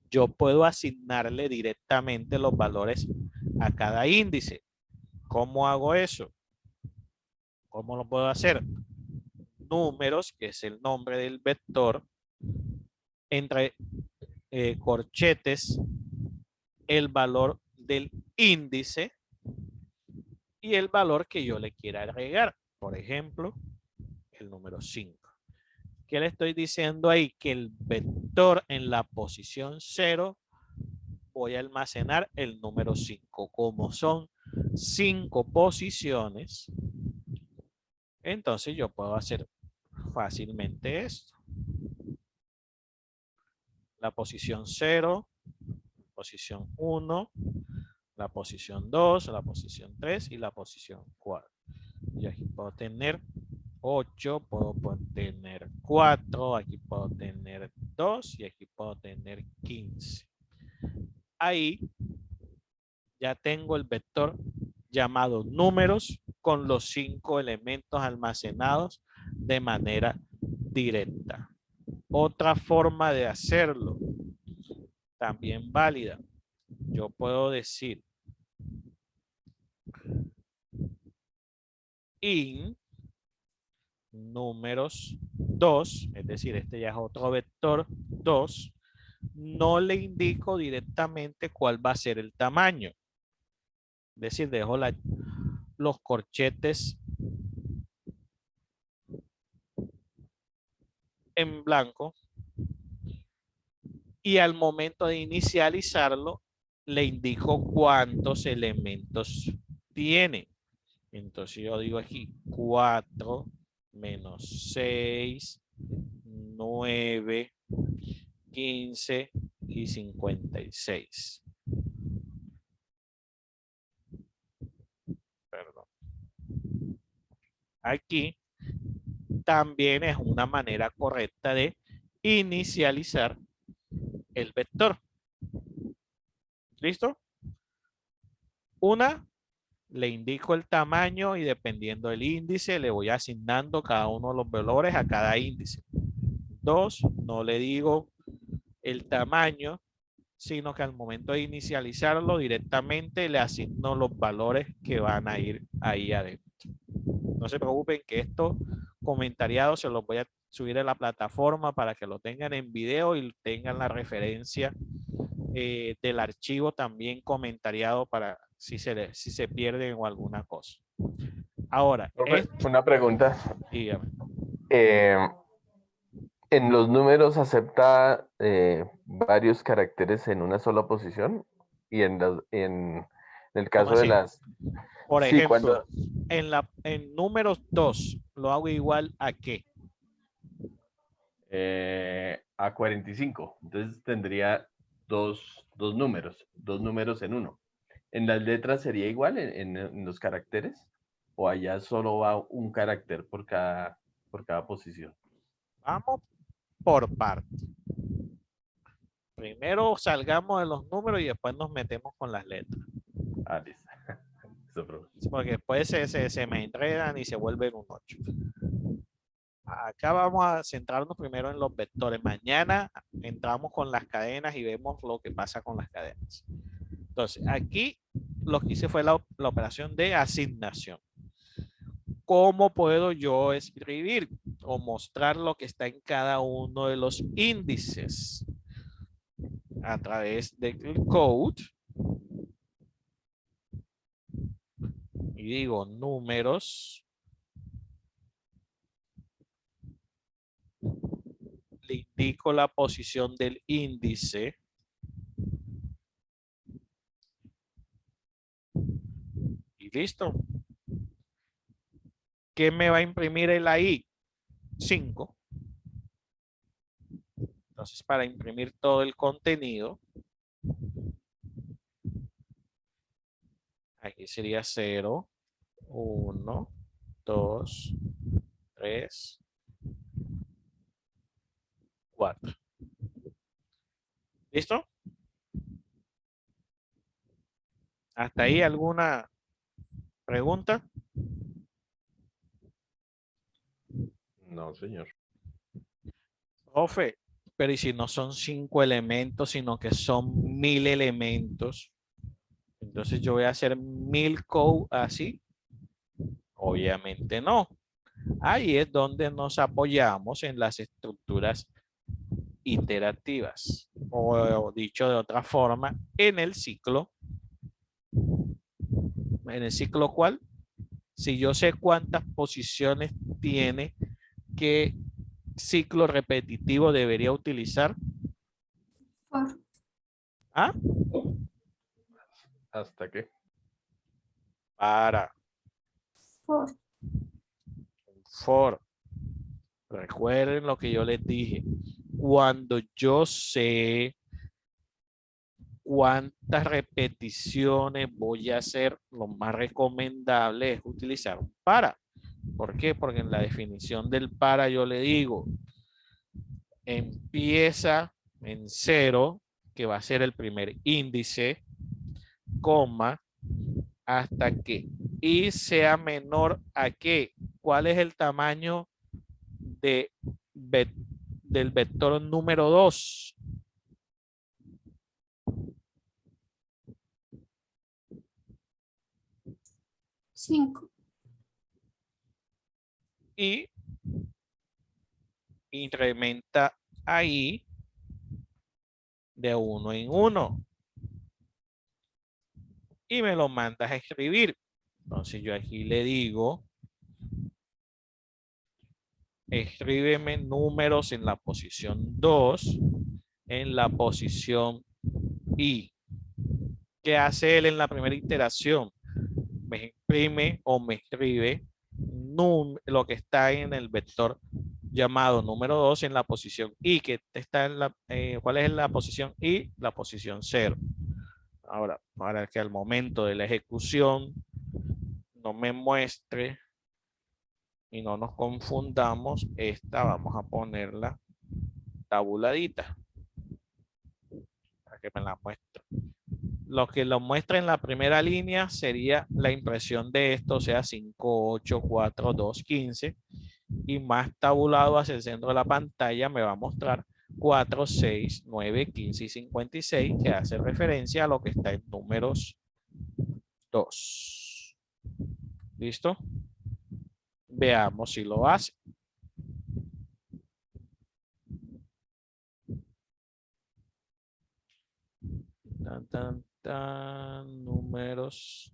yo puedo asignarle directamente los valores a cada índice. ¿Cómo hago eso? ¿Cómo lo puedo hacer? Números, que es el nombre del vector, entre corchetes, el valor del índice y el valor que yo le quiera agregar. Por ejemplo, el número 5. ¿Qué le estoy diciendo ahí? Que el vector en la posición 0 voy a almacenar el número 5. Como son 5 posiciones, entonces yo puedo hacer fácilmente esto. La posición 0, posición 1, la posición 2, la posición 3 y la posición 4. Y aquí puedo tener 8, puedo tener 4, aquí puedo tener 2 y aquí puedo tener 15. Ahí ya tengo el vector llamado números con los 5 elementos almacenados de manera directa. Otra forma de hacerlo, también válida. Yo puedo decir in números 2, es decir, este ya es otro vector 2, no le indico directamente cuál va a ser el tamaño. Es decir, dejo los corchetes en blanco y al momento de inicializarlo le indico cuántos elementos tiene. Entonces yo digo aquí 4 menos 6, 9, 15 y 56. Perdón. Aquí también es una manera correcta de inicializar el vector. ¿Listo? Una, le indico el tamaño y dependiendo del índice le voy asignando cada uno de los valores a cada índice. 2, no le digo el tamaño, sino que al momento de inicializarlo directamente le asigno los valores que van a ir ahí adentro. No se preocupen que estos comentariados se los voy a subir a la plataforma para que lo tengan en video y tengan la referencia del archivo también comentariado para si se pierden o alguna cosa. Ahora, una pregunta. Dígame. ¿En los números acepta varios caracteres en una sola posición? Y en el caso de las... Por sí, ejemplo, en números 2, ¿lo hago igual a qué? A 45. Entonces tendría dos números en uno. ¿En las letras sería igual en los caracteres? ¿O allá solo va un carácter por cada posición? Vamos por parte. Primero salgamos de los números y después nos metemos con las letras. Ah, listo. Porque después se me enredan y se vuelven un 8. Acá vamos a centrarnos primero en los vectores. Mañana entramos con las cadenas y vemos lo que pasa con las cadenas. Entonces, aquí lo que hice fue la operación de asignación. ¿Cómo puedo yo escribir o mostrar lo que está en cada uno de los índices? A través del code. Y digo números. Le indico la posición del índice. Y listo. ¿Qué me va a imprimir el ahí? 5. Entonces, para imprimir todo el contenido, aquí sería 0, 1, 2, 3, 4. ¿Listo? ¿Hasta ahí alguna pregunta? No, señor. Profe, pero ¿y si no son 5 elementos, sino que son 1000 elementos? Entonces yo voy a hacer 1000 code así. Obviamente no. Ahí es donde nos apoyamos en las estructuras iterativas. O dicho de otra forma, en el ciclo. ¿En el ciclo cuál? Si yo sé cuántas posiciones tiene, ¿qué ciclo repetitivo debería utilizar? For. ¿Ah? ¿Hasta qué? Para. For. For. Recuerden lo que yo les dije. Cuando yo sé cuántas repeticiones voy a hacer, lo más recomendable es utilizar un para. ¿Por qué? Porque en la definición del para yo le digo, empieza en 0, que va a ser el primer índice, coma, hasta que y sea menor a qué. ¿Cuál es el tamaño del vector número 2? Cinco. Y incrementa ahí de 1 en 1 y me lo mandas a escribir. Entonces yo aquí le digo, escríbeme números en la posición 2, en la posición I. ¿Qué hace él en la primera iteración? Me imprime o me escribe lo que está en el vector llamado número 2 en la posición I, que está en la, ¿cuál es la posición I? La posición 0. Ahora, para que al momento de la ejecución no me muestre y no nos confundamos, esta vamos a ponerla tabuladita para que me la muestre. Lo que lo muestra en la primera línea sería la impresión de esto, o sea, 5, 8, 4, 2, 15. Y más tabulado hacia el centro de la pantalla me va a mostrar 4, 6, 9, 15 y 56, que hace referencia a lo que está en números 2. ¿Listo? Veamos si lo hace. Números.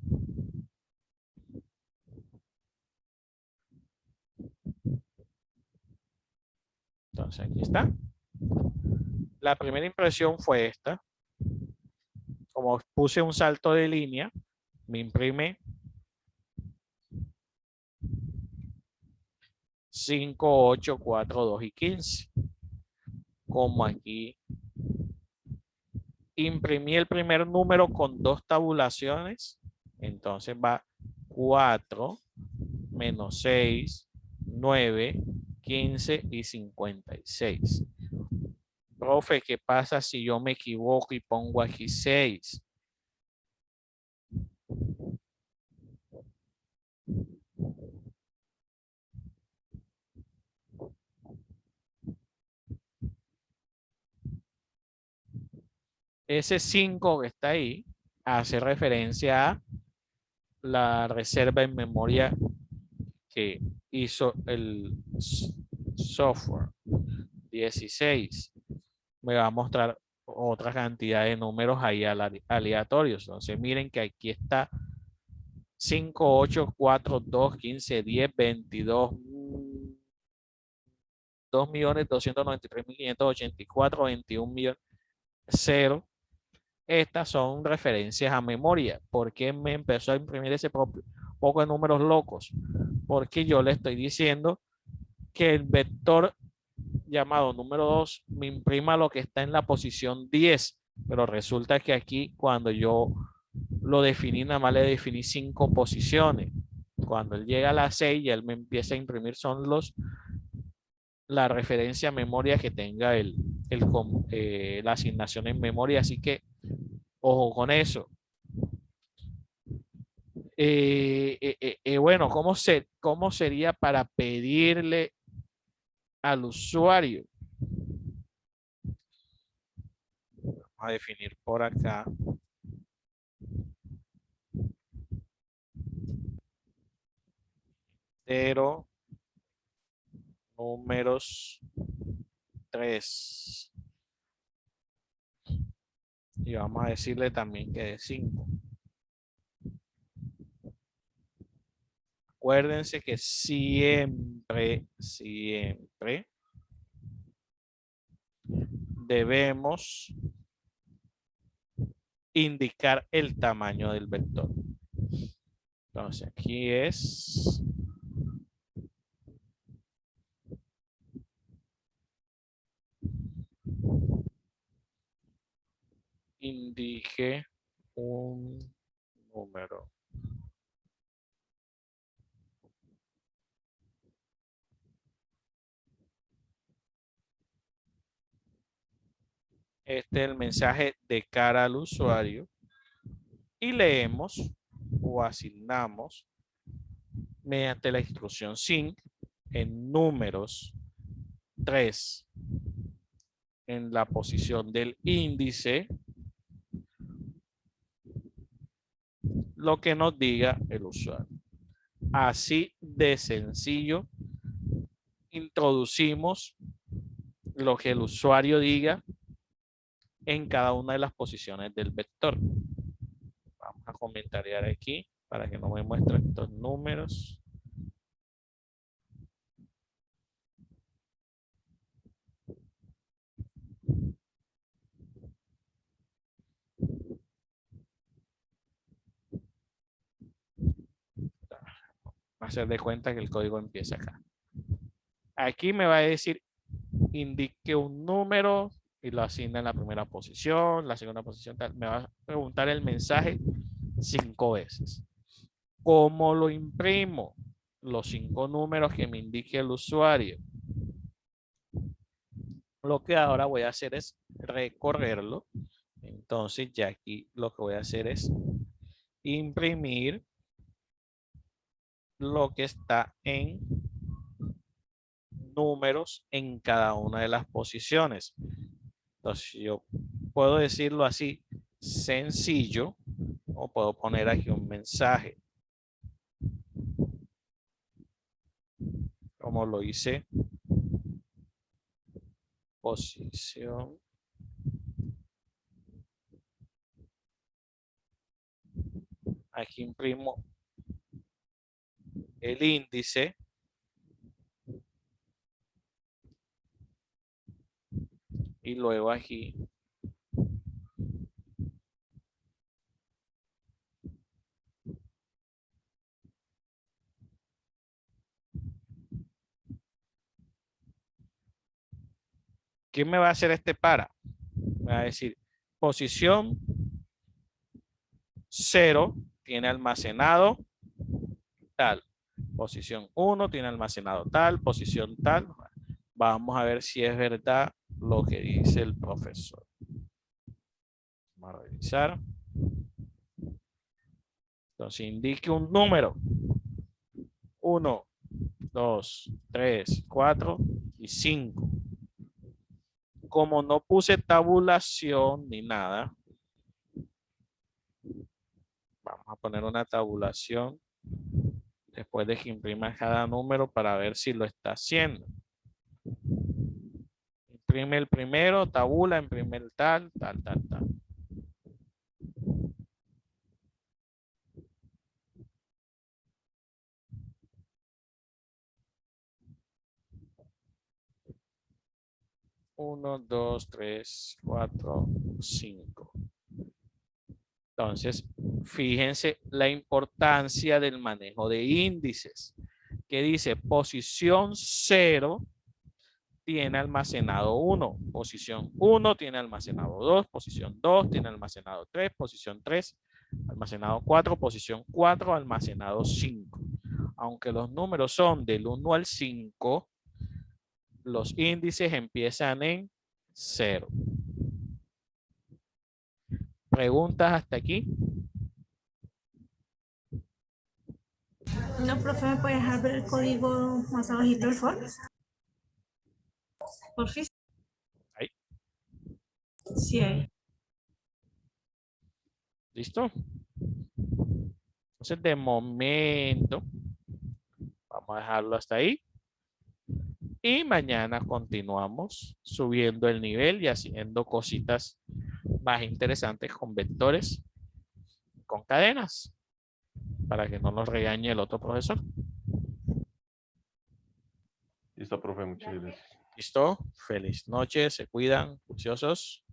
Entonces aquí está. La primera impresión fue esta. Como puse un salto de línea, me imprime 5, 8, 4, 2 y 15. Como aquí imprimí el primer número con 2 tabulaciones, entonces va 4 menos 6, 9, 15 y 56. Profe, ¿qué pasa si yo me equivoco y pongo aquí 6? Ese 5 que está ahí hace referencia a la reserva en memoria que hizo el software. 16. Me va a mostrar otra cantidad de números ahí aleatorios. Entonces miren que aquí está 5, 8, 4, 2, 15, 10, 22, 2.293.584, 21 millones, 0. Estas son referencias a memoria. ¿Por qué me empezó a imprimir ese poco de números locos? Porque yo le estoy diciendo que el vector llamado número 2 me imprima lo que está en la posición 10, pero resulta que aquí cuando yo lo definí, nada más le definí 5 posiciones. Cuando él llega a la 6 y él me empieza a imprimir son los la referencia a memoria que tenga la asignación en memoria. Así que, ojo con eso. Bueno, ¿cómo sería para pedirle al usuario? Vamos a definir por acá. Pero números 3. Y vamos a decirle también que de 5. Acuérdense que siempre debemos indicar el tamaño del vector. Entonces aquí es indique un número. Este es el mensaje de cara al usuario y leemos o asignamos mediante la instrucción sync en números 3 en la posición del índice lo que nos diga el usuario. Así de sencillo introducimos lo que el usuario diga en cada una de las posiciones del vector. Vamos a comentarear aquí para que no me muestre estos números. Va a hacer de cuenta que el código empieza acá. Aquí me va a decir indique un número y lo asigna en la primera posición, la segunda posición, tal. Me va a preguntar el mensaje 5 veces. ¿Cómo lo imprimo? Los 5 números que me indique el usuario. Lo que ahora voy a hacer es recorrerlo. Entonces ya aquí lo que voy a hacer es imprimir lo que está en números en cada una de las posiciones. Entonces yo puedo decirlo así, sencillo, o puedo poner aquí un mensaje. Como lo hice. Posición. Aquí imprimo el índice. Y luego aquí ¿qué me va a hacer este para? Me va a decir posición 0 tiene almacenado tal. Posición 1 tiene almacenado tal. Posición tal. Vamos a ver si es verdad lo que dice el profesor. Vamos a revisar. Entonces indique un número. 1, 2, 3, 4 y 5. Como no puse tabulación ni nada, vamos a poner una tabulación después de que imprima cada número para ver si lo está haciendo. Imprime el primero, tabula, imprime el tal. 1, 2, 3, 4, 5. Entonces, fíjense la importancia del manejo de índices. Que dice posición 0 tiene almacenado 1. Posición 1 tiene almacenado 2. Posición 2 tiene almacenado 3. Posición 3 almacenado 4. Posición 4 almacenado 5. Aunque los números son del 1 al 5, los índices empiezan en 0. ¿Preguntas hasta aquí? No, profe, ¿me puede dejar ver el código más abajito del for? Por fin. Ahí. Sí, ahí. ¿Listo? Entonces, de momento, vamos a dejarlo hasta ahí. Y mañana continuamos subiendo el nivel y haciendo cositas más interesantes con vectores, con cadenas, para que no nos regañe el otro profesor. Listo, profe, muchas gracias. ¿Listo? Feliz noche, se cuidan, juiciosos.